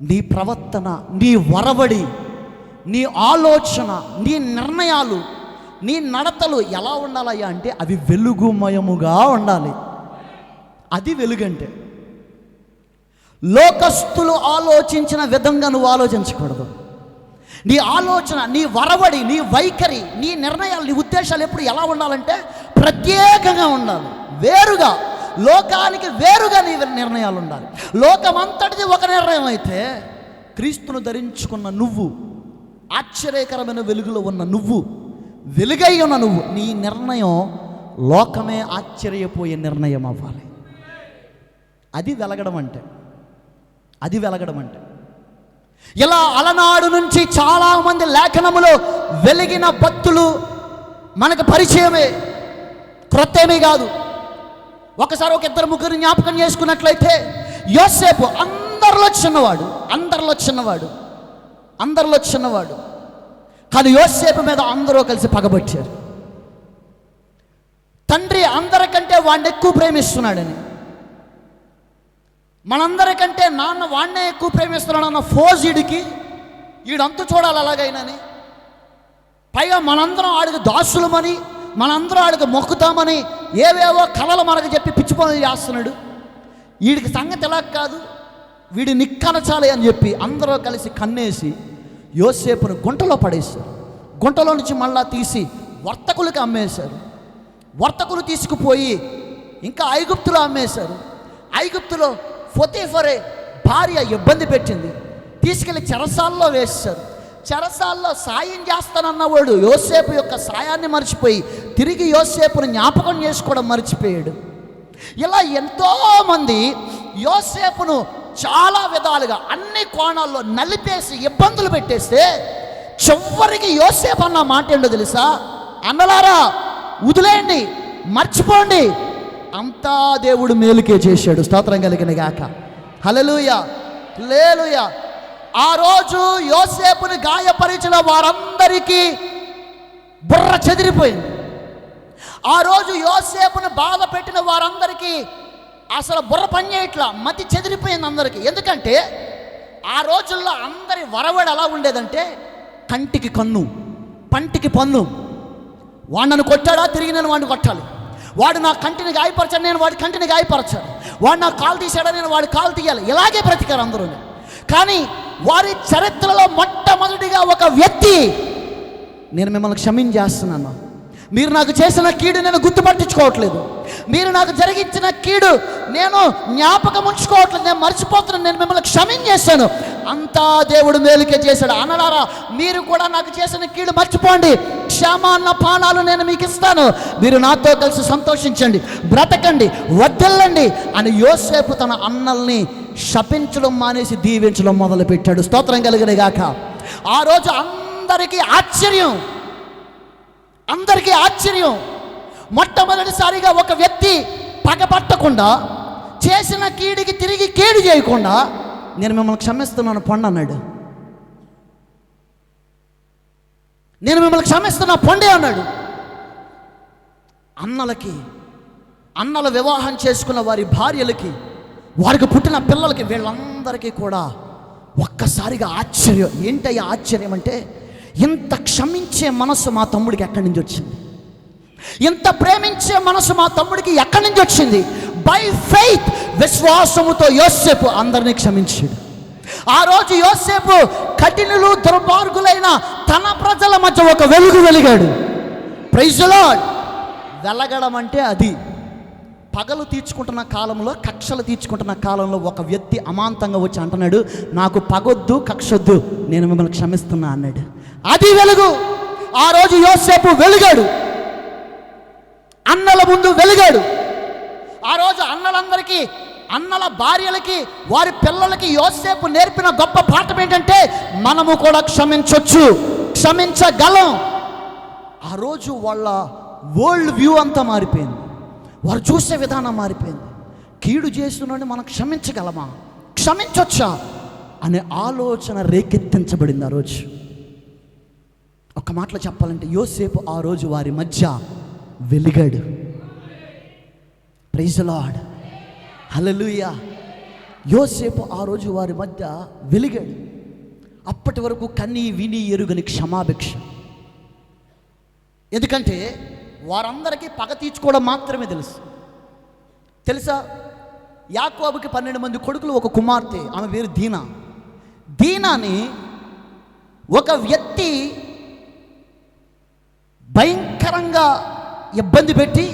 నీ ప్రవర్తన, నీ వరవడి, నీ ఆలోచన, నీ నిర్ణయాలు, నీ నడతలు ఎలా ఉండాలయ్యా అంటే అవి వెలుగుమయముగా ఉండాలి. అది వెలుగంటే. లోకస్తులు ఆలోచించిన విధంగా నువ్వు ఆలోచించకూడదు. నీ ఆలోచన, నీ వరవడి, నీ వైఖరి, నీ నిర్ణయాలు, నీ ఉద్దేశాలు ఎప్పుడు ఎలా ఉండాలంటే ప్రత్యేకంగా ఉండాలి, వేరుగా, లోకానికి వేరుగా నీ నిర్ణయాలు ఉండాలి. లోకమంతటిది ఒక నిర్ణయం అయితే, క్రీస్తును ధరించుకున్న నువ్వు, ఆశ్చర్యకరమైన వెలుగులో ఉన్న నువ్వు, వెలుగై ఉన్న నువ్వు, నీ నిర్ణయం లోకమే ఆశ్చర్యపోయే నిర్ణయం అవ్వాలి. అది వెలగడం అంటే, అది వెలగడం అంటే. ఇలా అలనాడు నుంచి చాలామంది లేఖనములో వెలిగిన భక్తులు మనకు పరిచయమే, క్రొత్తేమీ కాదు. ఒకసారి ఒక 2-3 జ్ఞాపకం చేసుకున్నట్లయితే, యోసేపు అందరిలో చిన్నవాడు, కానీ యోసేపు మీద అందరూ కలిసి పగబట్టారు. తండ్రి అందరికంటే వాడిని ఎక్కువ ప్రేమిస్తున్నాడని, మనందరికంటే నాన్న వాడినే ఎక్కువ ప్రేమిస్తున్నాడన్న ఫోజీడికి వీడంతా చూడాలి అలాగైనాని, పైగా మనందరం ఆడికి దాసులమని, మనందరం ఆడికి మొక్కుతామని ఏవేవో కళలు మనకు చెప్పి పిచ్చి పనులు చేస్తున్నాడు. వీడికి సంగతి ఎలా కాదు, వీడి నిక్కనచాలి అని చెప్పి అందరూ కలిసి కన్నేసి యోసేపును గుంటలో పడేశారు. గుంటలో నుంచి మళ్ళా తీసి వర్తకులకి అమ్మేశారు. వర్తకులు తీసుకుపోయి ఇంకా ఐగుప్తులో అమ్మేశారు. ఐగుప్తులో పొతీఫరే భార్య ఇబ్బంది పెట్టింది, తీసుకెళ్ళి చెరసాల్లో వేశారు. చెరసాల్లో సాయం చేస్తానన్నవాడు యోసేపు యొక్క సాయాన్ని మర్చిపోయి తిరిగి యోసేపును జ్ఞాపకం చేసుకోవడం మర్చిపోయాడు. ఇలా ఎంతోమంది యోసేపును చాలా విధాలుగా అన్ని కోణాల్లో నలిపేసి ఇబ్బందులు పెట్టేస్తే చివరికి యోసేపు అన్న మాట ఏంటో తెలుసా? అన్నలారా వదిలేయండి, మర్చిపోండి, అంతా దేవుడు మేలుకే చేశాడు. స్తోత్రం కలిగిన గాక. హల్లెలూయా, హల్లెలూయా. ఆ రోజు యోసేపుని గాయపరిచిన వారందరికీ బుర్ర చెదిరిపోయింది. ఆ రోజు యోసేపుని బాధ పెట్టిన వారందరికీ అసలు బుర్ర పనిచేయట్లా, మతి చెదిరిపోయింది అందరికీ. ఎందుకంటే ఆ రోజుల్లో అందరి వరవడి ఎలా ఉండేదంటే కంటికి కన్ను, పంటికి పన్ను. వాడు నన్ను కొట్టాడా, తిరిగి నేను వాడిని కొట్టాలి. వాడు నా కంటిని గాయపరచాడు, నేను వాడి కంటిని గాయపరచాలి. వాడు నా కాలు తీసాడా, నేను వాడి కాలు తీయాలి. ఇలాగే బ్రతికారు అందరూ. కానీ వారి చరిత్రలో మొట్టమొదటిగా ఒక వ్యక్తి, నేను మిమ్మల్ని క్షమించేస్తున్నాను, మీరు నాకు చేసిన కీడు నేను గుర్తుపట్టించుకోవట్లేదు, మీరు నాకు జరిగించిన కీడు నేను జ్ఞాపకం ఉంచుకోవట్లేదు, నేను మర్చిపోతున్నాను, నేను మిమ్మల్ని క్షమించేశాను, అంతా దేవుడు మేలుకే చేశాడు. అన్నలారా మీరు కూడా నాకు చేసిన కీడు మర్చిపోండి, క్షమాన్న పానాలు నేను మీకు ఇస్తాను, మీరు నాతో కలిసి సంతోషించండి, బ్రతకండి, వర్ధిల్లండి అని యోసేపు తన అన్నల్ని శపించడం మానేసి దీవించడం మొదలుపెట్టాడు. స్తోత్రం కలిగిన గాక. ఆ రోజు అందరికీ ఆశ్చర్యం. మొట్టమొదటిసారిగా ఒక వ్యక్తి పగపట్టకుండా, చేసిన కీడికి తిరిగి కీడు చేయకుండా, నేను మిమ్మల్ని క్షమిస్తున్నాను పొండి అన్నాడు. నేను మిమ్మల్ని క్షమిస్తున్నా పొండి అన్నాడు. అన్నల వివాహం చేసుకున్న వారి భార్యలకి, వారికి పుట్టిన పిల్లలకి, వీళ్ళందరికీ కూడా ఒక్కసారిగా ఆశ్చర్యం. ఏంటయ్యా ఆశ్చర్యం అంటే, ఇంత క్షమించే మనసు మా తమ్ముడికి ఎక్కడి నుంచి వచ్చింది, ఇంత ప్రేమించే మనసు మా తమ్ముడికి ఎక్కడి నుంచి వచ్చింది? బై ఫెయిత్, విశ్వాసముతో యోసేపు అందరినీ క్షమించాడు. ఆ రోజు యోసేపు కఠినులు దుర్మార్గులైన తన ప్రజల మధ్య ఒక వెలుగు వెలిగాడు. Praise the Lord. వెలగడం అంటే అది. పగలు తీర్చుకుంటున్న కాలంలో, కక్షలు తీర్చుకుంటున్న కాలంలో ఒక వ్యక్తి అమాంతంగా వచ్చి అంటున్నాడు, నాకు పగొద్దు, కక్షొద్దు, నేను మిమ్మల్ని క్షమిస్తున్నా అన్నాడు. అది వెలుగు. ఆ రోజు యోసేపు వెలిగాడు, అన్నల ముందు వెలిగాడు. ఆ రోజు అన్నలందరికీ, అన్నల భార్యలకి, వారి పిల్లలకి యోసేపు నేర్పిన గొప్ప పాఠం ఏంటంటే, మనము కూడా క్షమించవచ్చు, క్షమించగలం. ఆ రోజు వాళ్ళ వరల్డ్ వ్యూ అంతా మారిపోయింది, వారు చూసే విధానం మారిపోయింది. కీడు చేస్తున్నాడని మనం క్షమించగలమా, క్షమించొచ్చా అనే ఆలోచన రేకెత్తించబడింది. ఆ రోజు ఒక మాటలో చెప్పాలంటే యోసేపు ఆ రోజు వారి మధ్య వెలిగాడు. ప్రైజ్ ది లార్డ్, హల్లెలూయా. యోసేపు ఆ రోజు వారి మధ్య వెలిగాడు. అప్పటి వరకు కన్నీ విని ఎరుగని క్షమాభిక్ష. ఎందుకంటే వారందరికీ పగ తీర్చుకోవడం మాత్రమే తెలుసా? యాకోబుకి 12 మంది కొడుకులు, ఒక కుమార్తె, ఆమె పేరు దీనాని ఒక వ్యక్తి భయంకరంగా ఇబ్బంది పెట్టి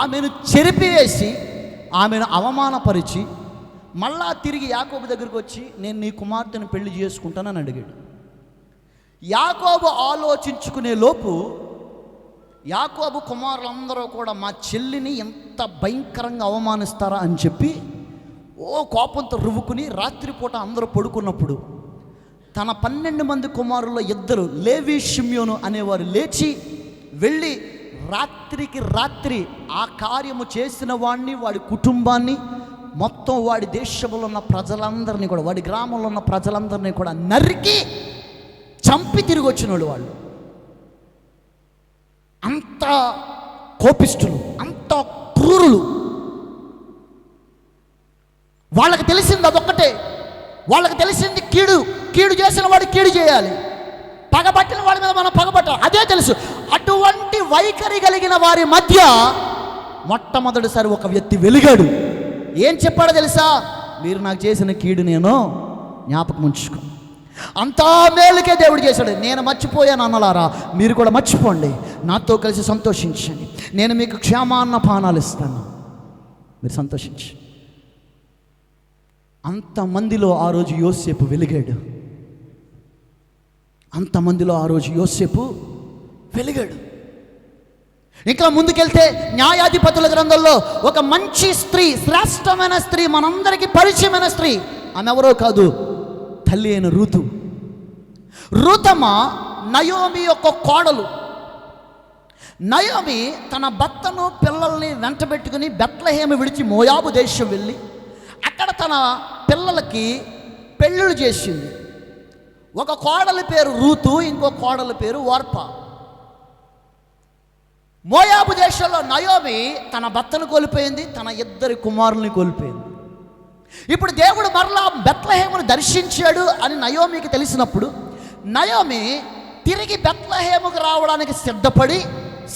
ఆమెను చెరిపివేసి, ఆమెను అవమానపరిచి, మళ్ళా తిరిగి యాకోబు దగ్గరికి వచ్చి, నేను నీ కుమార్తెను పెళ్లి చేసుకుంటానని అడిగాడు. యాకోబు ఆలోచించుకునే లోపు యాకోబు కుమారులందరూ కూడా మా చెల్లిని ఎంత భయంకరంగా అవమానిస్తారా అని చెప్పి కోపంతో రువ్వుకుని, రాత్రిపూట అందరూ పడుకున్నప్పుడు తన 12 మంది కుమారుల్లో 2 లేవి, షిమ్యోను అనేవారు లేచి వెళ్ళి రాత్రికి రాత్రి ఆ కార్యము చేసిన వాడిని, వాడి కుటుంబాన్ని, మొత్తం వాడి దేశంలో ఉన్న ప్రజలందరినీ కూడా, వాడి గ్రామంలో ఉన్న ప్రజలందరినీ కూడా నరికి చంపి తిరిగి వచ్చిన వాళ్ళు. అంత కోపిష్ఠులు, అంత క్రూరులు. వాళ్ళకి తెలిసింది అదొక్కటే, వాళ్ళకి తెలిసింది కీడు చేసిన వాడు కీడు చేయాలి, పగబట్టిన వాడి మీద మనం పగబట్టాలి, అదే తెలుసు. అటువంటి వైఖరి కలిగిన వారి మధ్య మొట్టమొదటిసారి ఒక వ్యక్తి వెలిగాడు. ఏం చెప్పాడో తెలుసా? మీరు నాకు చేసిన కీడు నేను జ్ఞాపకం ఉంచుకో, అంతా మేలుకే దేవుడు చేశాడు. నేను మర్చిపోయాను అన్నలారా, మీరు కూడా మర్చిపోండి, నాతో కలిసి సంతోషించండి, నేను మీకు క్షేమాన్న పానాలు ఇస్తాను, మీరు సంతోషించండి. అంతమందిలో ఆ రోజు యోసేపు వెలిగాడు. అంతమందిలో ఆ రోజు యోసేపు వెలిగాడు. ఇంకా ముందుకెళ్తే న్యాయాధిపతుల గ్రంథంలో ఒక మంచి స్త్రీ, శ్రేష్టమైన స్త్రీ, మనందరికీ పరిచయమైన స్త్రీ, ఆమె ఎవరో కాదు, తల్లి అయిన రూతు. రూతమ్మ నయోమి యొక్క కోడలు. నయోమి తన భర్తను పిల్లల్ని వెంటబెట్టుకుని బెత్లెహేము విడిచి మోయాబు దేశం వెళ్ళి అక్కడ తన పిల్లలకి పెళ్ళిళ్ళు చేసింది. ఒక కోడలి పేరు రూతు, ఇంకో కోడలి పేరు ఓర్పా. మోయాబు దేశంలో నయోమి తన భర్తను కోల్పోయింది, తన 2 కుమారుల్ని కోల్పోయింది. ఇప్పుడు దేవుడు మరలా బెత్లెహేమును దర్శించాడు అని నయోమికి తెలిసినప్పుడు నయోమి తిరిగి బెత్లెహేముకు రావడానికి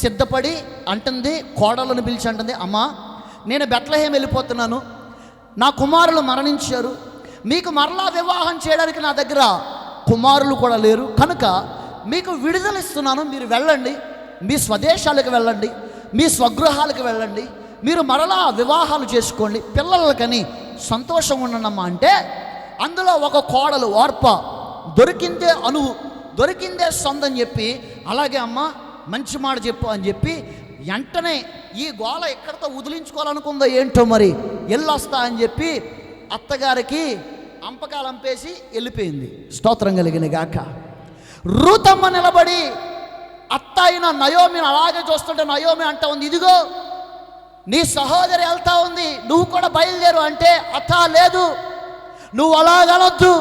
సిద్ధపడి అంటుంది, కోడలను పిలిచి అంటుంది, అమ్మా నేను బెత్లెహేము వెళ్ళిపోతున్నాను, నా కుమారులు మరణించారు, మీకు మరలా వివాహం చేయడానికి నా దగ్గర కుమారులు కూడా లేరు, కనుక మీకు విడుదల ఇస్తున్నాను, మీరు వెళ్ళండి, మీ స్వదేశాలకు వెళ్ళండి, మీ స్వగృహాలకు వెళ్ళండి, మీరు మరలా వివాహాలు చేసుకోండి, పిల్లలకని సంతోషం ఉండనమ్మా అంటే అందులో ఒక కోడలు ఓర్పా దొరికిందే అనువు, దొరికిందే సొందని చెప్పి, అలాగే అమ్మ మంచి మాట చెప్పు అని చెప్పి వెంటనే ఈ గోల ఎక్కడితో వదిలించుకోవాలనుకుందో ఏంటో మరి ఎల్లొస్తా అని చెప్పి అత్తగారికి అంపకాలు అంపేసి వెళ్ళిపోయింది. స్తోత్రం కలిగిన గాక. రూతమ్మ నిలబడి అత్త అయిన నయోమిని అలాగే చూస్తుంటే నయోమి అంటా ఉంది, ఇదిగో నీ సహోదరి వెళ్తా ఉంది, నువ్వు కూడా బయలుదేరు అంటే, అత్త లేదు, నువ్వు అలాగనొద్దు,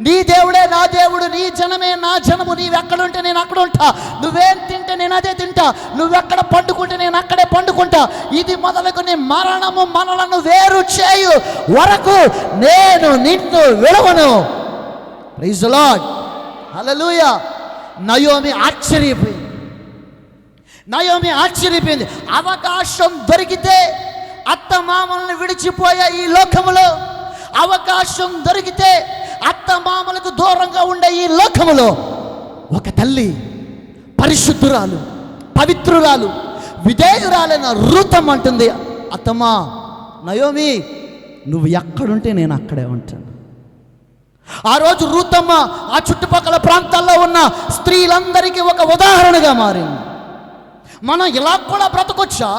నీ దేవుడే నా దేవుడు, నీ జనమే నా జనము, నీవెక్కడుంటే నేను అక్కడ ఉంటా, నువ్వేం తింటే నేను అదే తింటా, నువ్వెక్కడ పండుకుంటే నేను అక్కడే పండుకుంటా, ఇది మొదలుకొని మరణము మనలను వేరు చేయు వరకు నేను నిన్ను విడవను. ప్రైజ్ ది లార్డ్, హల్లెలూయా. నయోమి ఆశ్చర్యపోయింది. అవకాశం దొరికితే అత్త మామలను విడిచిపోయే ఈ లోకములో, అవకాశం దొరికితే అత్త మామలకు దూరంగా ఉండే ఈ లోకములో ఒక తల్లి పరిశుద్ధురాలు, పవిత్రురాలు, విధేయురాలైన రూతమ్మ అంటుంది, అత్తమ్మా నయోమి నువ్వు ఎక్కడుంటే నేను అక్కడే ఉంటాను. ఆ రోజు రూతమ్మ ఆ చుట్టుపక్కల ప్రాంతాల్లో ఉన్న స్త్రీలందరికీ ఒక ఉదాహరణగా మారింది. మనం ఇలా కూడా బ్రతకొచ్చా,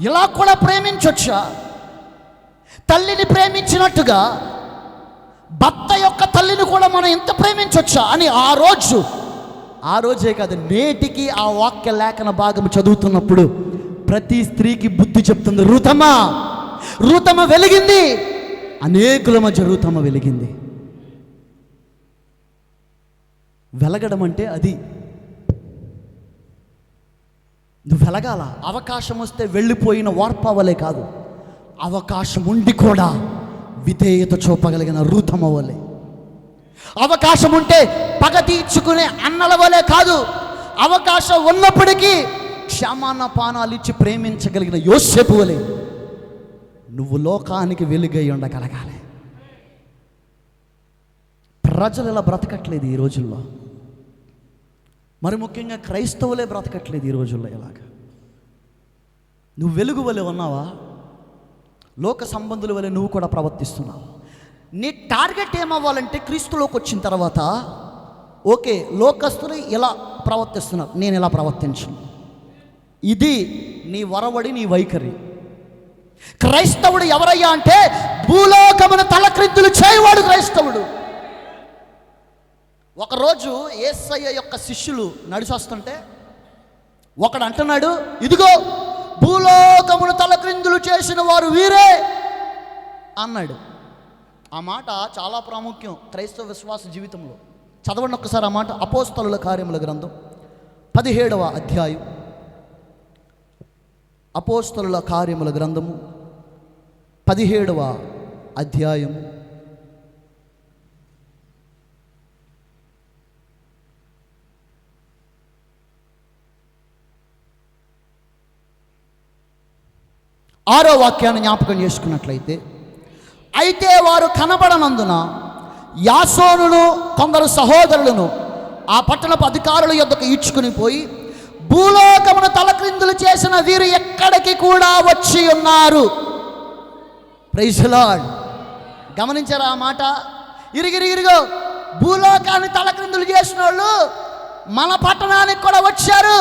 ఇలా కూడా ప్రేమించొచ్చా, తల్లిని ప్రేమించినట్టుగా భర్త యొక్క తల్లిని కూడా మనం ఎంత ప్రేమించొచ్చా అని ఆ రోజే కాదు, నేటికి ఆ వాక్య లేఖన భాగం చదువుతున్నప్పుడు ప్రతి స్త్రీకి బుద్ధి చెప్తుంది. రూతమ్మ వెలిగింది, అనేకుల మధ్య రూతమ్మ వెలిగింది. వెలగడం అంటే అది. నువ్వు వెలగాల. అవకాశం వస్తే వెళ్ళిపోయిన వార్పవలే కాదు, అవకాశం ఉండి కూడా విధేయత చూపగలిగిన రూతమ్మ వలె, అవకాశం ఉంటే పగ తీర్చుకునే అన్నల వలె కాదు, అవకాశం ఉన్నప్పటికీ క్షమాన పానాలు ఇచ్చి ప్రేమించగలిగిన యోసేపు వలె నువ్వు లోకానికి వెలుగై ఉండగలగాలి. ప్రజలు ఇలా బ్రతకట్లేదు ఈ రోజుల్లో, మరి ముఖ్యంగా క్రైస్తవులే బ్రతకట్లేదు ఈ రోజుల్లో. ఇలాగా నువ్వు వెలుగు వలె ఉన్నావా? లోక సంబంధుల వలె నువ్వు కూడా ప్రవర్తిస్తున్నావు. నీ టార్గెట్ ఏమవ్వాలంటే క్రీస్తులోకి వచ్చిన తర్వాత ఓకే, లోకస్తులు ఇలా ప్రవర్తిస్తున్నారు, నేను ఇలా ప్రవర్తించను, ఇది నీ వరవడి, నీ వైఖరి. క్రైస్తవుడు ఎవరయ్యా అంటే భూలోకమును తలక్రిందులు చేయవాడు క్రైస్తవుడు. ఒకరోజు యేసయ్య యొక్క శిష్యులు నడిచొస్తుంటే ఒకడు అంటున్నాడు, ఇదిగో భూలోకమును తలక్రిందులు చేసిన వారు వీరే అన్నాడు. ఆ మాట చాలా ప్రాముఖ్యం క్రైస్తవ విశ్వాస జీవితంలో. చదవండి ఒక్కసారి ఆ మాట. అపోస్తలుల కార్యముల గ్రంథం 17వ అధ్యాయం. అపోస్తలుల కార్యముల గ్రంథము 17వ అధ్యాయం 6వ వాక్యాన్ని జ్ఞాపకం చేసుకున్నట్లయితే, అయితే వారు కనబడనందున యాసోనును కొందరు సహోదరులను ఆ పట్టణపు అధికారుల యొద్దకు ఈడ్చుకుని పోయి, భూలోకమును తలక్రిందులు చేసిన వీరు ఎక్కడికి కూడా వచ్చి ఉన్నారు. Praise the lord. గమనించారా ఆ మాట? ఇరిగిరిగిరిగో భూలోకాన్ని తలక్రిందులు చేసిన వాళ్ళు మన పట్టణానికి కూడా వచ్చారు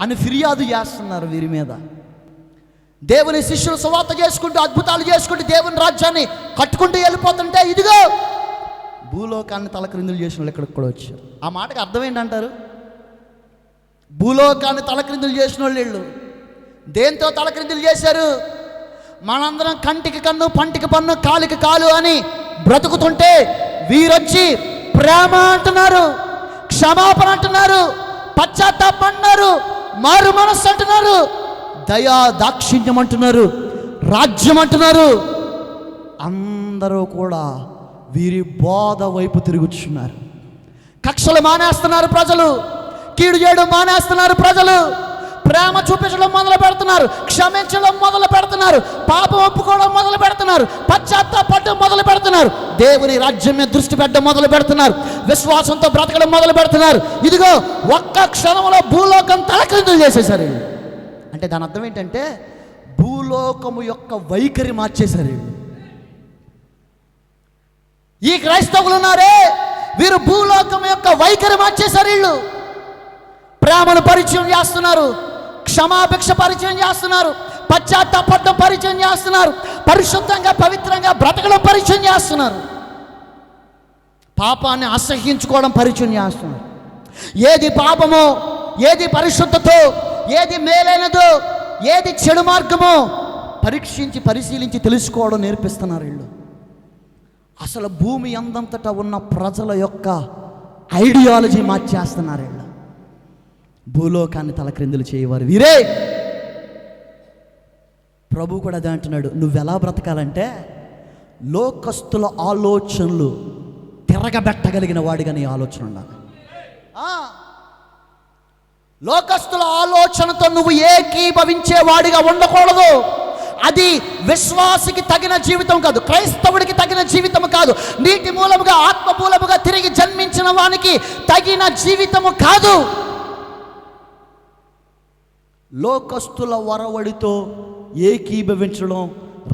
అని ఫిర్యాదు చేస్తున్నారు వీరి మీద. దేవుని శిష్యులు సువార్త చేసుకుంటూ అద్భుతాలు చేసుకుంటూ దేవుని రాజ్యాన్ని కట్టుకుంటూ వెళ్ళిపోతుంటే ఇదిగో భూలోకాన్ని తలక్రిందులు చేసిన వాళ్ళు ఇక్కడికి కూడా వచ్చారు. ఆ మాటకి అర్థం ఏంటంటారు? భూలోకాన్ని తలక్రిందులు చేసిన వాళ్ళు వీళ్ళు. దేంతో తలక్రిందులు చేశారు? మనందరం కంటికి కన్ను, పంటికి పన్ను, కాలికి కాలు అని బ్రతుకుతుంటే వీరొచ్చి ప్రేమ అంటున్నారు, క్షమాపణ అంటున్నారు, పశ్చాత్తాపం అంటున్నారు, మారు మనస్సు అంటున్నారు, దయా దాక్షిణ్యం అంటున్నారు, రాజ్యం అంటున్నారు. అందరూ కూడా వీరి బోధ వైపు తిరుగుతున్నారు. కక్షలు మానేస్తున్నారు ప్రజలు, కీడు చేయడం మానేస్తున్నారు ప్రజలు, ప్రేమ చూపించడం మొదలు పెడుతున్నారు, క్షమించడం మొదలు పెడుతున్నారు, పాపం ఒప్పుకోవడం మొదలు పెడుతున్నారు, పశ్చాత్తాపడడం మొదలు పెడుతున్నారు, దేవుని రాజ్యం మీద దృష్టి పెట్టడం మొదలు పెడుతున్నారు, విశ్వాసంతో బ్రతకడం మొదలు పెడుతున్నారు. ఇదిగో ఒక్క క్షణంలో భూలోకం తలక్రిందులు చేసేసారు. అంటే దాని అర్థం ఏంటంటే భూలోకము యొక్క వైఖరి మార్చేశారు. ఈ క్రైస్తవులు ఉన్నారే, వీరు భూలోకం యొక్క వైఖరి మార్చేశారు. వీళ్ళు ప్రేమను పరిచయం చేస్తున్నారు, క్షమాభిక్ష పరిచయం చేస్తున్నారు, పశ్చాత్తాపడడం పరిచయం చేస్తున్నారు, పరిశుద్ధంగా పవిత్రంగా బ్రతకడం పరిచయం చేస్తున్నారు, పాపాన్ని అసహ్యించుకోవడం పరిచయం చేస్తున్నారు. ఏది పాపమో, ఏది పరిశుద్ధతో, ఏది మేలైనదో, ఏది చెడు మార్గమో పరీక్షించి పరిశీలించి తెలుసుకోవడం నేర్పిస్తున్నారు వీళ్ళు. అసలు భూమి అందంతటా ఉన్న ప్రజల యొక్క ఐడియాలజీ మార్చేస్తున్నారు వీళ్ళు. భూలోకాన్ని తలక్రిందులు చేయవారు వీరే. ప్రభు కూడా అదే అంటున్నాడు, నువ్వెలా బ్రతకాలంటే లోకస్తుల ఆలోచనలు తిరగబెట్టగలిగిన వాడిగా నీ ఆలోచన ఉండాలి. లోకస్తుల ఆలోచనతో నువ్వు ఏకీభవించేవాడిగా ఉండకూడదు. అది విశ్వాసికి తగిన జీవితం కాదు, క్రైస్తవుడికి తగిన జీవితం కాదు, నీటి మూలముగా ఆత్మ మూలముగా తిరిగి జన్మించిన వానికి తగిన జీవితము కాదు. లోకస్తుల వరవడితో ఏకీభవించడం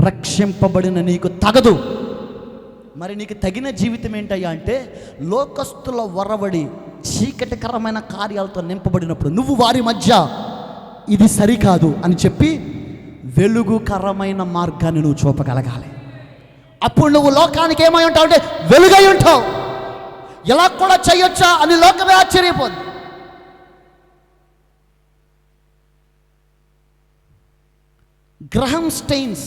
రక్షింపబడిన నీకు తగదు. మరి నీకు తగిన జీవితం ఏంటయ్యా అంటే లోకస్తుల వరవడి చీకటికరమైన కార్యాలతో నింపబడినప్పుడు నువ్వు వారి మధ్య ఇది సరికాదు అని చెప్పి వెలుగుకరమైన మార్గాన్ని నువ్వు చూపగలగాలి. అప్పుడు నువ్వు లోకానికి ఏమై ఉంటావు అంటే వెలుగై ఉంటావు. ఇలా కూడా చేయొచ్చా అని లోకమే ఆశ్చర్యపోద్ది. గ్రహం స్టెయిన్స్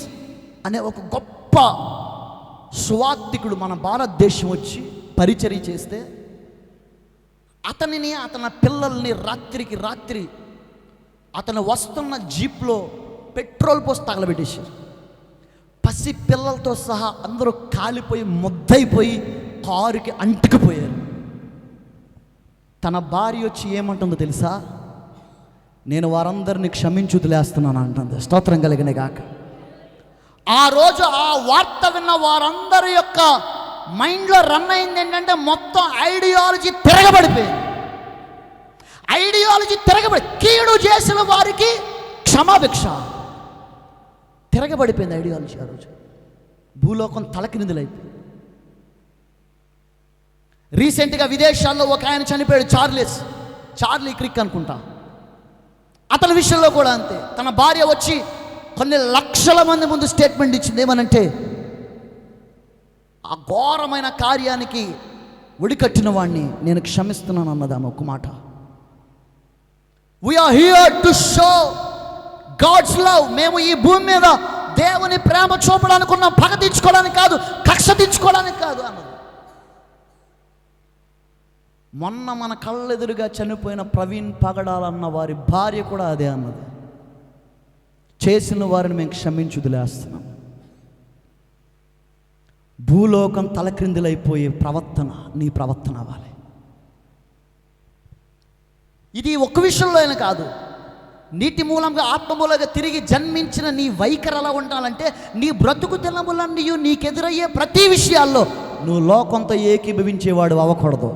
అనే ఒక గొప్ప సువార్థికుడు మన భారతదేశం వచ్చి పరిచర్య చేస్తే అతనిని, అతని పిల్లల్ని రాత్రికి రాత్రి అతను వస్తున్న జీప్లో పెట్రోల్ పోసి తగలబెట్టేశారు. పసి పిల్లలతో సహా అందరూ కాలిపోయి ముద్దయిపోయి కారుకి అంటుకుపోయారు. తన భార్య వచ్చి ఏమంటుందో తెలుసా? నేను వారందరినీ క్షమించి వదిలేస్తున్నాను అంటుంది. స్తోత్రం కలిగిన గాక. ఆ రోజు ఆ వార్త విన్న వారందరి యొక్క మైండ్లో రన్ అయింది ఏంటంటే మొత్తం ఐడియాలజీ తిరగబడిపోయింది. ఐడియాలజీ కీడు చేసిన వారికి క్షమాభిక్ష తిరగబడిపోయింది ఐడియాలజీ. ఆ రోజు భూలోకం తలకిందులైపోయింది. రీసెంట్గా విదేశాల్లో ఒక ఆయన చనిపోయాడు, చార్లీ క్రిక్ అనుకుంటా. అతని విషయంలో కూడా అంతే. తన భార్య వచ్చి కొన్ని లక్షల మంది ముందు స్టేట్మెంట్ ఇచ్చింది. ఏమనంటే ఆ ఘోరమైన కార్యానికి ఒడికట్టిన వాడిని నేను క్షమిస్తున్నాను అన్నది ఆమె ఒక్క మాట. We're here to show God's love. మేము ఈ భూమి మీద దేవుని ప్రేమ చూపడానికి ఉన్నాం, పగ తీర్చుకోవడానికి కాదు, కక్ష తీర్చుకోవడానికి కాదు అన్నది. మొన్న మన కళ్ళెదురుగా చనిపోయిన ప్రవీణ్ పగడాలన్న వారి భార్య కూడా అదే అన్నది. చేసిన వారిని మేము క్షమించి వదిలేస్తున్నాం. భూలోకం తలక్రిందులైపోయే ప్రవర్తన నీ ప్రవర్తన అవ్వాలి. ఇది ఒక్క విషయంలో అయినా కాదు, నీటి మూలంగా ఆత్మ మూలంగా తిరిగి జన్మించిన నీ వైఖరి ఎలా ఉండాలంటే నీ బ్రతుకు దినములన్నీ నీకెదురయ్యే ప్రతి విషయాల్లో నువ్వు లోకంతో ఏకీభవించేవాడు అవ్వకూడదు.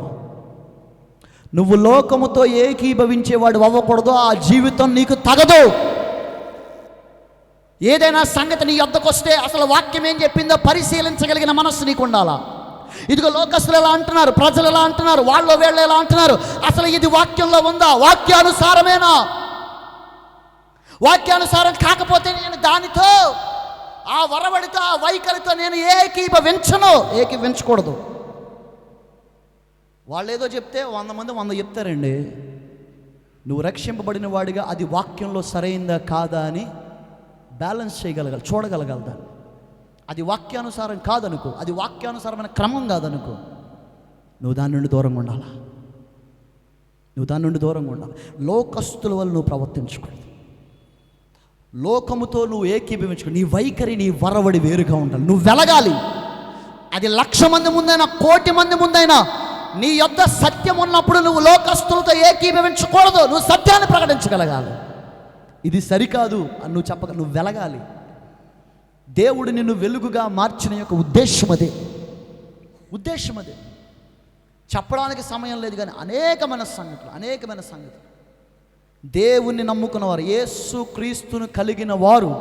నువ్వు లోకముతో ఏకీభవించేవాడు అవ్వకూడదు. ఆ జీవితం నీకు తగదు. ఏదైనా సంగతి నీ యొద్దకు వస్తే అసలు వాక్యం ఏం చెప్పిందో పరిశీలించగలిగిన మనస్సు నీకు ఉండాలా. ఇదిగో లోకస్తులు ఎలా అంటున్నారు, ప్రజలు ఎలా అంటున్నారు, వాళ్ళు వీళ్ళు ఎలా అంటున్నారు, అసలు ఇది వాక్యంలో ఉందా, వాక్యానుసారమేనా? వాక్యానుసారం కాకపోతే నేను దానితో, ఆ వరవడితో, ఆ వైఖరితో నేను ఏకీవించకూడదు. వాళ్ళు ఏదో చెప్తే 100 మంది 100 చెప్తారండి. నువ్వు రక్షింపబడిన వాడిగా అది వాక్యంలో సరైందా కాదా అని బ్యాలెన్స్ చేయగలగాలి, చూడగలగాలి దాన్ని. అది వాక్యానుసారం కాదనుకో, అది వాక్యానుసారమైన క్రమం కాదనుకో, నువ్వు దాని నుండి దూరంగా ఉండాలి. లోకస్తుల వల్ల నువ్వు ప్రవర్తించకూడదు. లోకముతో నువ్వు ఏకీభవించకూడదు. నీ వైఖరి, నీ వరవడి వేరుగా ఉండాలి. నువ్వు వెలగాలి. అది 1,00,000 మంది ముందైనా, 1,000,000 మంది ముందైనా, నీ యొద్ద సత్యం ఉన్నప్పుడు నువ్వు లోకస్తులతో ఏకీభవించకూడదు. నువ్వు సత్యాన్ని ప్రకటించగలగాలి. ఇది సరికాదు అని నువ్వు వెలగాలి. దేవుడు నిన్ను వెలుగుగా మార్చిన యొక్క ఉద్దేశం అదే. చెప్పడానికి సమయం లేదు, కానీ అనేకమైన సంగతులు దేవుణ్ణి నమ్ముకున్నవారు, యేసు క్రీస్తును కలిగిన వారు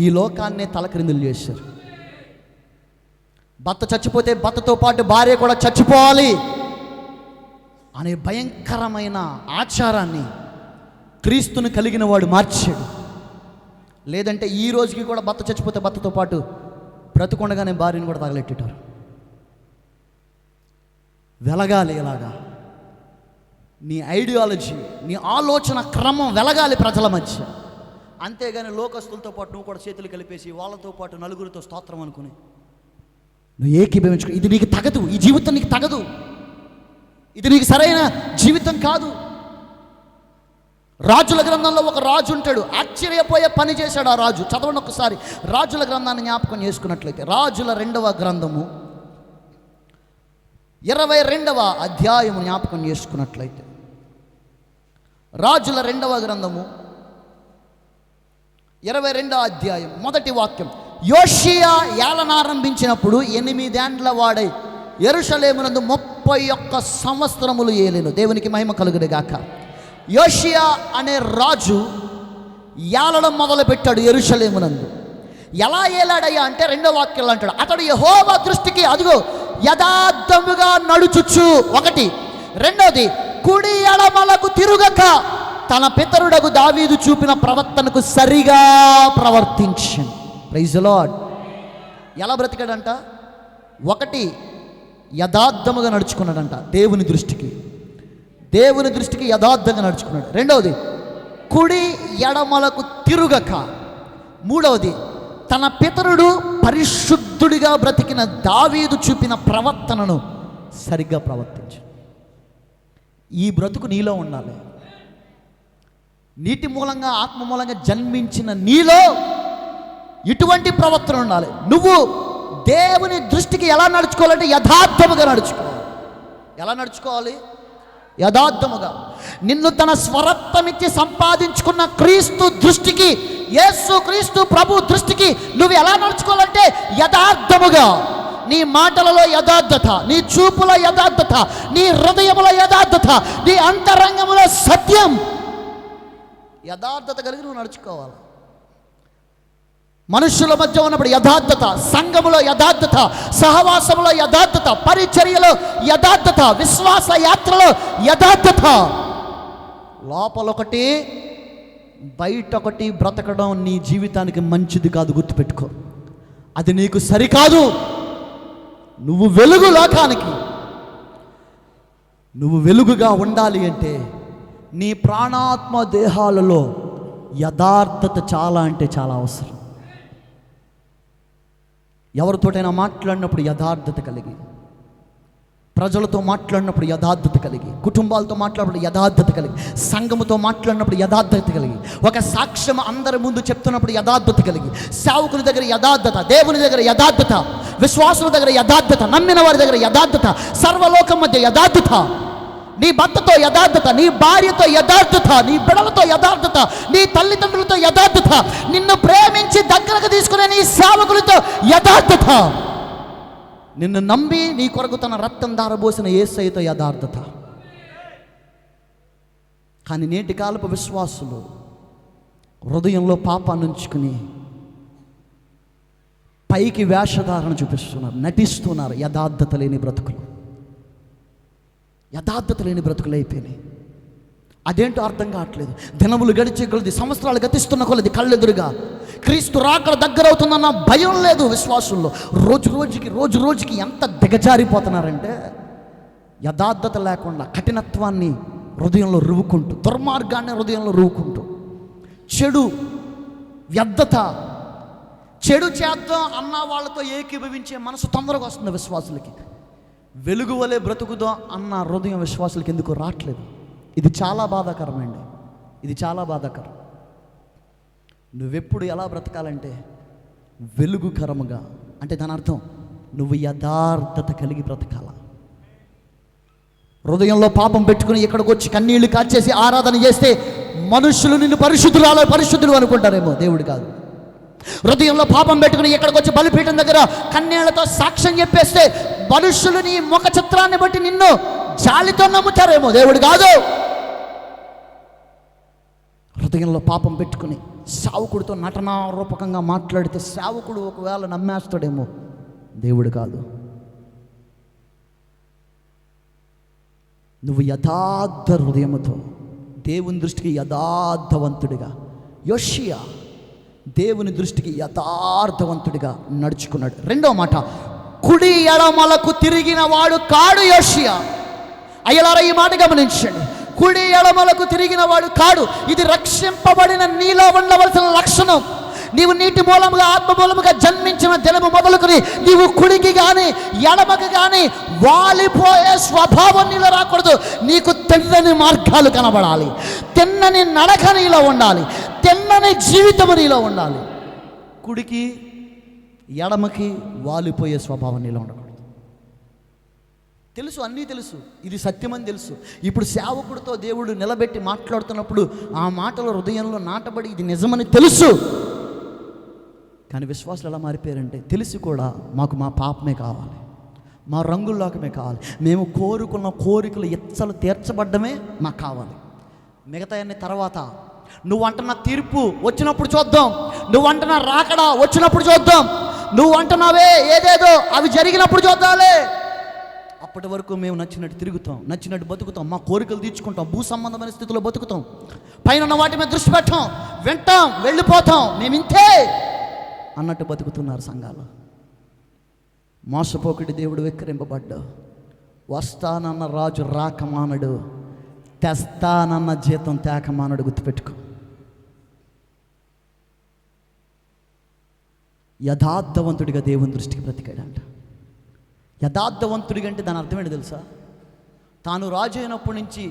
ఈ లోకాన్నే తలక్రిందులు చేశారు. భర్త చచ్చిపోతే భర్తతో పాటు భార్య కూడా చచ్చిపోవాలి అనే భయంకరమైన ఆచారాన్ని క్రీస్తును కలిగిన వాడు మార్చాడు. లేదంటే ఈ రోజుకి కూడా భర్త చచ్చిపోతే భర్తతో పాటు బ్రతుకుండగానే భార్యను కూడా తగలెట్టేటారు. వెలగాలి. ఇలాగా నీ ఐడియాలజీ, నీ ఆలోచన క్రమం వెలగాలి ప్రజల మధ్య. అంతేగాని లోకస్తులతో పాటు నువ్వు కూడా చేతులు కలిపేసి వాళ్ళతో పాటు నలుగురితో స్తోత్రం అనుకుని నువ్వు ఏకీభవించుకో. ఇది నీకు తగదు. ఈ జీవితం నీకు తగదు. ఇది నీకు సరైన జీవితం కాదు. రాజుల గ్రంథంలో ఒక రాజు ఉంటాడు. ఆశ్చర్యపోయే పని చేశాడు ఆ రాజు. చదవండి ఒకసారి రాజుల గ్రంథాన్ని జ్ఞాపకం చేసుకున్నట్లయితే. రాజుల 2వ గ్రంథము 22వ అధ్యాయము జ్ఞాపకం చేసుకున్నట్లయితే, రాజుల 2వ గ్రంథము 22వ అధ్యాయం 1వ వాక్యం. యోషియా ఏలనారంభించినప్పుడు 8 ఏండ్ల వాడై యెరూషలేమునందు 31 సంవత్సరములు ఏలెను. దేవునికి మహిమ కలుగును గాక. యోషియా అనే రాజు ఏలడం మొదలుపెట్టాడు యెరూషలేమునందు. ఎలా ఏలాడయ్యా అంటే 2వ వాక్యంలో అంటాడు, అతడు యెహోవా దృష్టికి అదిగో యథార్థముగా నడుచుచు, 1. 2వది, కుడి ఎడమలకు తిరుగక తన పితరుడకు దావీదు చూపిన ప్రవర్తనకు సరిగా ప్రవర్తించాను. Praise the lord. ఎలా బ్రతికాడంట? 1, యథార్థముగా నడుచుకున్నాడంట. దేవుని దృష్టికి యథార్థంగా నడుచుకున్నాడు. 2వది, కుడి ఎడమలకు తిరుగక. 3వది, తన పితరుడు పరిశుద్ధుడిగా బ్రతికిన దావీదు చూపిన ప్రవర్తనను సరిగ్గా ప్రవర్తించాడు. ఈ బ్రతుకు నీలో ఉండాలి. నీటి మూలంగా, ఆత్మ మూలంగా జన్మించిన నీలో ఇటువంటి ప్రవర్తన ఉండాలి. నువ్వు దేవుని దృష్టికి ఎలా నడుచుకోవాలంటే యథార్థముగా నడుచుకోవాలి. ఎలా నడుచుకోవాలి? యథార్థముగా. నిన్ను తన స్వరత్వమిచ్చి సంపాదించుకున్న క్రీస్తు దృష్టికి, యేసు క్రీస్తు ప్రభు దృష్టికి నువ్వు ఎలా నడుచుకోవాలంటే యథార్థముగా. నీ మాటలలో యథార్థత, నీ చూపులో యథార్థత, నీ హృదయములో యథార్థత, నీ అంతరంగములో సత్యం, యథార్థత కలిగి నువ్వు నడుచుకోవాలి. మనుషుల మధ్య ఉన్నప్పుడు యథార్థత, సంఘములో యథార్థత, సహవాసములో యథార్థత, పరిచర్యలో యథార్థత, విశ్వాస యాత్రలో యథార్థత. లోపలొకటి బయటొకటి బ్రతకడం నీ జీవితానికి మంచిది కాదు, గుర్తుపెట్టుకో. అది నీకు సరికాదు. నువ్వు వెలుగు లోకానికి. నువ్వు వెలుగుగా ఉండాలి అంటే నీ ప్రాణాత్మ దేహాలలో యథార్థత చాలా అంటే చాలా అవసరం. ఎవరితోటైనా మాట్లాడినప్పుడు యథార్థత కలిగి, ప్రజలతో మాట్లాడినప్పుడు యథార్థత కలిగి, కుటుంబాలతో మాట్లాడినప్పుడు యథార్థత కలిగి, సంఘముతో మాట్లాడినప్పుడు యథార్థత కలిగి, ఒక సాక్ష్యం అందరి ముందు చెప్తున్నప్పుడు యథార్థత కలిగి, సేవకుల దగ్గర యథార్థత, దేవుని దగ్గర యథార్థత, విశ్వాసుల దగ్గర యథార్థత, నమ్మిన వారి దగ్గర యథార్థత, సర్వలోకం మధ్య యథార్థత, నీ భర్తతో యథార్థత, నీ భార్యతో యథార్థత, నీ బిడ్డలతో యథార్థత, నీ తల్లిదండ్రులతో యథార్థత, నిన్ను ప్రేమించి దగ్గరకు తీసుకునే నీ సేవకులతో యథార్థత, నిన్ను నమ్మి నీ కొరకు తన రక్తం దారబోసిన యేసయ్యతో యథార్థత. కానీ నేటి కాలపు విశ్వాసులు హృదయంలో పాపాన్ని ఉంచుకుని పైకి వేషధారణ చూపిస్తున్నారు, నటిస్తున్నారు. యథార్థత లేని బ్రతుకులు అయిపోయినాయి. అదేంటో అర్థం కావట్లేదు. దినములు గడిచే కొలది, సంవత్సరాలు గతిస్తున్న కొలది కళ్ళెదురుగా క్రీస్తు రాకడ దగ్గర అవుతుందన్న భయం లేదు విశ్వాసుల్లో. రోజు రోజుకి ఎంత దిగజారిపోతున్నారంటే, యథార్థత లేకుండా కఠినత్వాన్ని హృదయంలో రువ్వుకుంటూ, దుర్మార్గాన్ని హృదయంలో రువ్వుకుంటూ, చెడు వ్యర్థత, చెడు చేద్దాం అన్న వాళ్ళతో ఏకీభవించే మనసు తొందరగా వస్తుంది విశ్వాసులకి. వెలుగు వలె బ్రతుకుదాం అన్న హృదయం విశ్వాసులకి ఎందుకు రావట్లేదు? ఇది చాలా బాధాకరమండి. ఇది చాలా బాధాకరం. నువ్వెప్పుడు ఎలా బ్రతకాలంటే వెలుగుకరముగా, అంటే దాని అర్థం నువ్వు యథార్థత కలిగి బ్రతకాల. హృదయంలో పాపం పెట్టుకుని ఇక్కడికి వచ్చి కన్నీళ్లు కాచేసి ఆరాధన చేస్తే మనుషులు నిన్ను పరిశుద్ధులు అనుకుంటారేమో, దేవుడు కాదు. హృదయంలో పాపం పెట్టుకుని ఇక్కడికి వచ్చి బలిపీఠం దగ్గర కన్నీళ్లతో సాక్ష్యం చెప్పేస్తే మనుషులు నీ ముఖ చిత్రాన్ని బట్టి నిన్ను జాలితో నమ్ముతారేమో, దేవుడు కాదు. హృదయంలో పాపం పెట్టుకుని సేవకుడితో నటనారూపకంగా మాట్లాడితే సేవకుడు ఒకవేళ నమ్మేస్తాడేమో, దేవుడు కాదు. నువ్వు యథార్థ హృదయముతో దేవుని దృష్టికి యథార్థవంతుడిగా, యోషియా దేవుని దృష్టికి యథార్థవంతుడిగా నడుచుకున్నాడు. రెండో మాట, కుడి ఎడమలకు తిరిగిన వాడు కాడు యోషియా. అయ్యలారా ఈ మాట గమనించండి. కుడి ఎడమలకు తిరిగిన వాడు కాడు. ఇది రక్షింపబడిన నీలో ఉండవలసిన లక్షణం. నీవు నీటి మూలముగా ఆత్మ మూలముగా జన్మించిన దినము మొదలుకొని నీవు కుడికి కానీ ఎడమకి కానీ వాలిపోయే స్వభావం నీలో రాకూడదు. నీకు తెన్నని మార్గాలు కనబడాలి, తెన్నని నడక నీలో ఉండాలి, తెన్నని జీవితము నీలో ఉండాలి. కుడికి ఎడమకి వాలిపోయే స్వభావం నీలో ఉండకూడదు. తెలుసు, అన్నీ తెలుసు, ఇది సత్యమని తెలుసు. ఇప్పుడు సేవకుడితో దేవుడు నిలబెట్టి మాట్లాడుతున్నప్పుడు ఆ మాటలు హృదయంలో నాటబడి ఇది నిజమని తెలుసు. కానీ విశ్వాసులు ఎలా మారిపోయారంటే, తెలిసి కూడా మాకు మా పాపమే కావాలి, మా రంగుల్లోకమే కావాలి, మేము కోరుకున్న కోరికలు ఎచ్చలు తీర్చబడ్డమే మాకు కావాలి, మిగతా అన్ని తర్వాత. నువ్వు అంటున్న తీర్పు వచ్చినప్పుడు చూద్దాం, నువ్వు అంటున్న రాకడా వచ్చినప్పుడు చూద్దాం, నువ్వు అంటున్నావే ఏదేదో అవి జరిగినప్పుడు చూద్దాలే. అప్పటి వరకు మేము నచ్చినట్టు తిరుగుతాం, నచ్చినట్టు బతుకుతాం, మా కోరికలు తీర్చుకుంటాం, భూ సంబంధమైన స్థితిలో బతుకుతాం, పైన ఉన్న వాటి మీద దృష్టి పెట్టాం, వింటాం, వెళ్ళిపోతాం, మేము ఇంతే అన్నట్టు బతుకుతున్నారు సంఘాలు. మోసపోకుడి దేవుడు వెక్కిరింపబడ్డావు. వస్తానన్న రాజు రాకమానడు, తెస్తానన్న జీతం తేకమానడు. గుర్తుపెట్టుకో. యథార్థవంతుడిగా దేవుని దృష్టికి బ్రతికాడంట. యథార్థవంతుడిగా అంటే దాని అర్థం ఏంటి తెలుసా? తాను రాజు అయినప్పటి నుంచి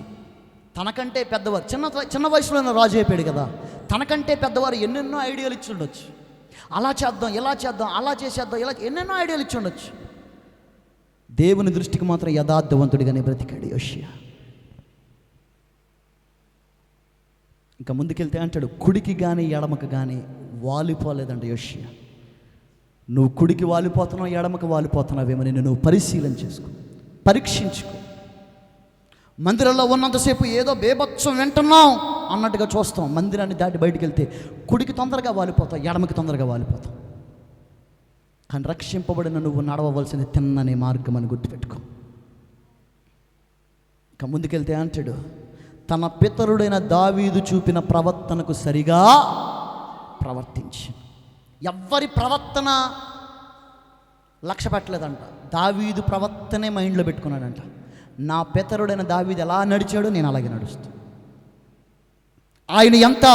తనకంటే పెద్దవారు, చిన్న వయసులోనే రాజు అయిపోయాడు కదా, తనకంటే పెద్దవారు ఎన్నెన్నో ఐడియాలు ఇచ్చి ఉండొచ్చు. అలా చేద్దాం, ఇలా చేద్దాం, అలా చేసేద్దాం, ఇలా ఎన్నెన్నో ఐడియాలు ఇచ్చి ఉండొచ్చు. దేవుని దృష్టికి మాత్రం యథార్థవంతుడిగానే బ్రతికాడు యోషియా. ఇంకా ముందుకెళ్తే అంటాడు, కుడికి కానీ ఎడమకు కానీ వాలిపోలేదంట యోషియా. నువ్వు కుడికి వాలిపోతున్నావు, ఎడమకు వాలిపోతున్నావేమో నువ్వు పరిశీలన చేసుకో, పరీక్షించుకో. మందిరంలో ఉన్నంతసేపు ఏదో బేభత్సం వింటున్నాం అన్నట్టుగా చూస్తాం. మందిరాన్ని దాటి బయటికి వెళ్తే కుడికి తొందరగా వాలిపోతాం, ఎడమకి తొందరగా వాలిపోతాం. కానీ రక్షింపబడిన నువ్వు నడవవలసింది తిన్ననే మార్గం అని గుర్తుపెట్టుకో. ఇక ముందుకెళ్తే అంటాడు, తన పితరుడైన దావీదు చూపిన ప్రవర్తనకు సరిగా ప్రవర్తించి. ఎవ్వరి ప్రవర్తన లక్ష్య పెట్టలేదంట, దావీదు ప్రవర్తనే మైండ్లో పెట్టుకున్నాడంట. నా పితరుడైన దావీదు ఎలా నడిచాడో నేను అలాగే నడుస్తాను. ఆయన ఎంత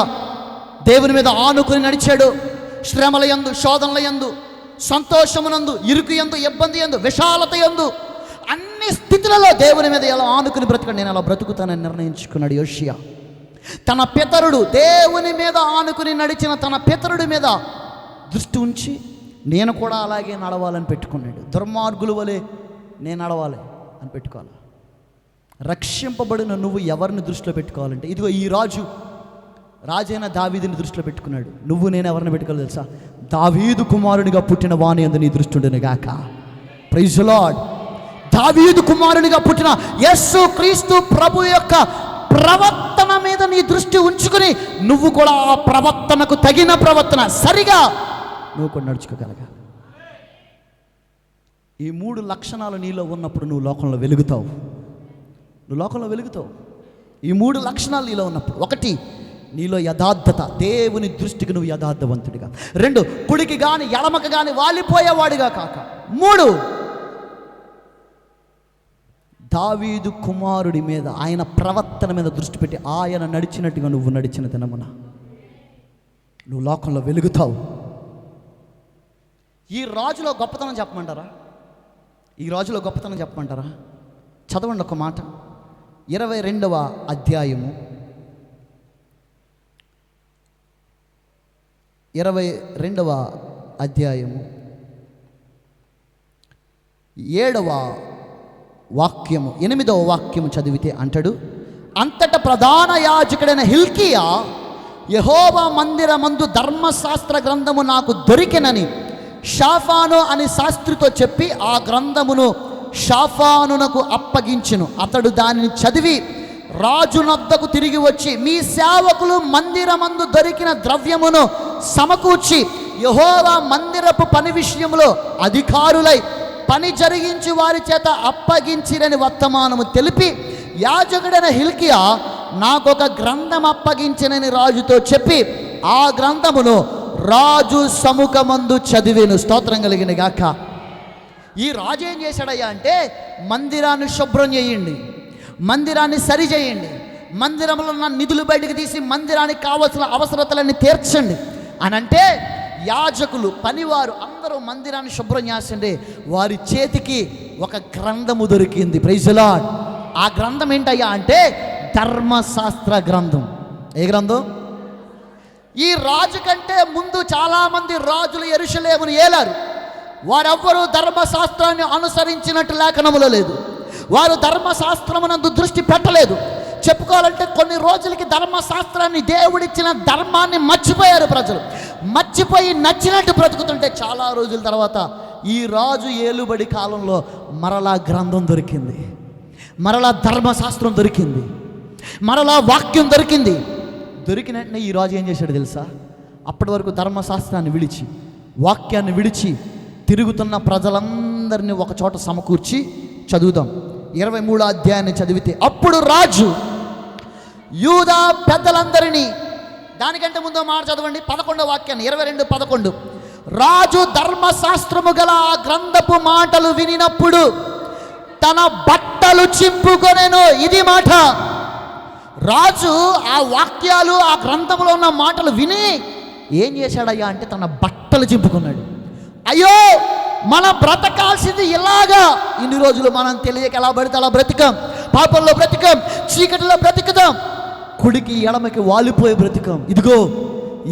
దేవుని మీద ఆనుకుని నడిచాడు, శ్రమల యందు, శోధనల యందు, సంతోషమునందు, ఇరుకు యందు, ఇబ్బంది యందు, విశాలత యందు, అన్ని స్థితులలో దేవుని మీద ఎలా ఆనుకుని బ్రతకండి, నేను అలా బ్రతుకుతానని నిర్ణయించుకున్నాడు యోషియా. తన పితరుడు దేవుని మీద ఆనుకుని నడిచిన తన పితరుడి మీద దృష్టి ఉంచి నేను కూడా అలాగే నడవాలని పెట్టుకున్నాడు. దుర్మార్గుల వలె నేను నడవాలి అని పెట్టుకోవాలి. రక్షింపబడిన నువ్వు ఎవరిని దృష్టిలో పెట్టుకోవాలంటే, ఇదిగో ఈ రాజైన దావీదుని దృష్టిలో పెట్టుకున్నాడు. నువ్వు నేను ఎవరిని పెట్టుకోవాలి తెలుసా? దావీదు కుమారునిగా పుట్టిన వాని యందు నీ దృష్టి ఉండును గాక. Praise the lord. దావీదు కుమారునిగా పుట్టిన యేసు క్రీస్తు ప్రభు యొక్క ప్రవర్తన మీద నీ దృష్టి ఉంచుకుని నువ్వు కూడా ఆ ప్రవర్తనకు తగిన ప్రవర్తన సరిగా నువ్వు కూడా నడుచుకోగలగాలి. ఈ 3 లక్షణాలు నీలో ఉన్నప్పుడు నువ్వు లోకంలో వెలుగుతావు. నువ్వు లోకంలో వెలుగుతావు. ఈ 3 లక్షణాలు నీలో ఉన్నప్పుడు, 1 నీలో యథార్థత, దేవుని దృష్టికి నువ్వు యథార్థవంతుడిగా. 2 కుడికి కానీ ఎడమకు కానీ వాలిపోయేవాడిగా కాక. 3 దావీదు కుమారుడి మీద, ఆయన ప్రవర్తన మీద దృష్టి పెట్టి ఆయన నడిచినట్టుగా నువ్వు నడిచిన దినమున నువ్వు లోకంలో వెలుగుతావు. ఈ రాజులో గొప్పతనం చెప్పమంటారా? ఈ రాజులో గొప్పతనం చెప్పమంటారా? చదవండి ఒక మాట. 22వ అధ్యాయము 22వ అధ్యాయము 7వ వాక్యము 8వ వాక్యము చదివితే అంటాడు, అంతట ప్రధాన యాజకుడైన హిల్కీయా యెహోవా మందిరమందు ధర్మశాస్త్ర గ్రంథము నాకు దొరికినని షాఫాను అని శాస్త్రితో చెప్పి ఆ గ్రంథమును షాఫానునకు అప్పగించును. అతడు దానిని చదివి రాజునొద్దకు తిరిగి వచ్చి, మీ సేవకులు మందిరమందు దొరికిన ద్రవ్యమును సమకూర్చి యెహోవా మందిరపు పని విషయంలో అధికారులై పని జరిగించి వారి చేత అప్పగించిరని వర్తమానము తెలిపి, యాజకుడైన హిల్కీయా నాకొక గ్రంథం అప్పగించినని రాజుతో చెప్పి ఆ గ్రంథమును రాజు సముఖమందు చదివేను. స్తోత్రం కలిగిన గాక. ఈ రాజు ఏం చేశాడయ్యా అంటే, మందిరాన్ని శుభ్రం చేయండి, మందిరాన్ని సరి చేయండి, మందిరంలో ఉన్న నిధులు బయటకు తీసి మందిరానికి కావలసిన అవసరతలన్నీ తీర్చండి అని అంటే, యాజకులు పనివారు అందరూ మందిరాన్ని శుభ్రం చేసండి. వారి చేతికి ఒక గ్రంథము దొరికింది. Praise the lord. ఆ గ్రంథం ఏంటయ్యా అంటే ధర్మశాస్త్ర గ్రంథం. ఏ గ్రంథం? ఈ రాజు కంటే ముందు చాలామంది రాజులు యెరూషలేమును ఏలారు. వారెవ్వరూ ధర్మశాస్త్రాన్ని అనుసరించినట్టు లేఖనములో లేదు. వారు ధర్మశాస్త్రమునందు దృష్టి పెట్టలేదు. చెప్పుకోవాలంటే కొన్ని రోజులకి ధర్మశాస్త్రాన్ని, దేవుడిచ్చిన ధర్మాన్ని మర్చిపోయారు ప్రజలు. మర్చిపోయి నచ్చినట్టు బ్రతుకుతుంటే చాలా రోజుల తర్వాత ఈ రాజు ఏలుబడి కాలంలో మరలా గ్రంథం దొరికింది, మరలా ధర్మశాస్త్రం దొరికింది, మరలా వాక్యం దొరికింది. దొరికిన వెంటనే ఈ రాజు ఏం చేశాడు తెలుసా? అప్పటి వరకు ధర్మశాస్త్రాన్ని విడిచి, వాక్యాన్ని విడిచి తిరుగుతున్న ప్రజలందరినీ ఒక చోట సమకూర్చి చదువుదాం. 23వ అధ్యాయాన్ని చదివితే, అప్పుడు రాజు యూదా పెద్దలందరినీ, దానికంటే ముందు మాట చదవండి 11వ వాక్యాన్ని, 22:11. రాజు ధర్మశాస్త్రము గల ఆ గ్రంథపు మాటలు వినినప్పుడు తన బట్టలు చింపుకొనెను. ఇది మాట. రాజు ఆ వాక్యాలు, ఆ గ్రంథంలో ఉన్న మాటలు విని ఏం చేశాడయ్యా అంటే తన బట్టలు చింపుకున్నాడు. అయ్యో, మనం బ్రతకాల్సింది ఇలాగా. ఇన్ని రోజులు మనం తెలియక ఎలా పడితే అలా బ్రతికాం, పాపంలో బ్రతికాం, చీకటిలో బ్రతికుదాం, కుడికి ఎడమకి వాలిపోయి బ్రతికాం. ఇదిగో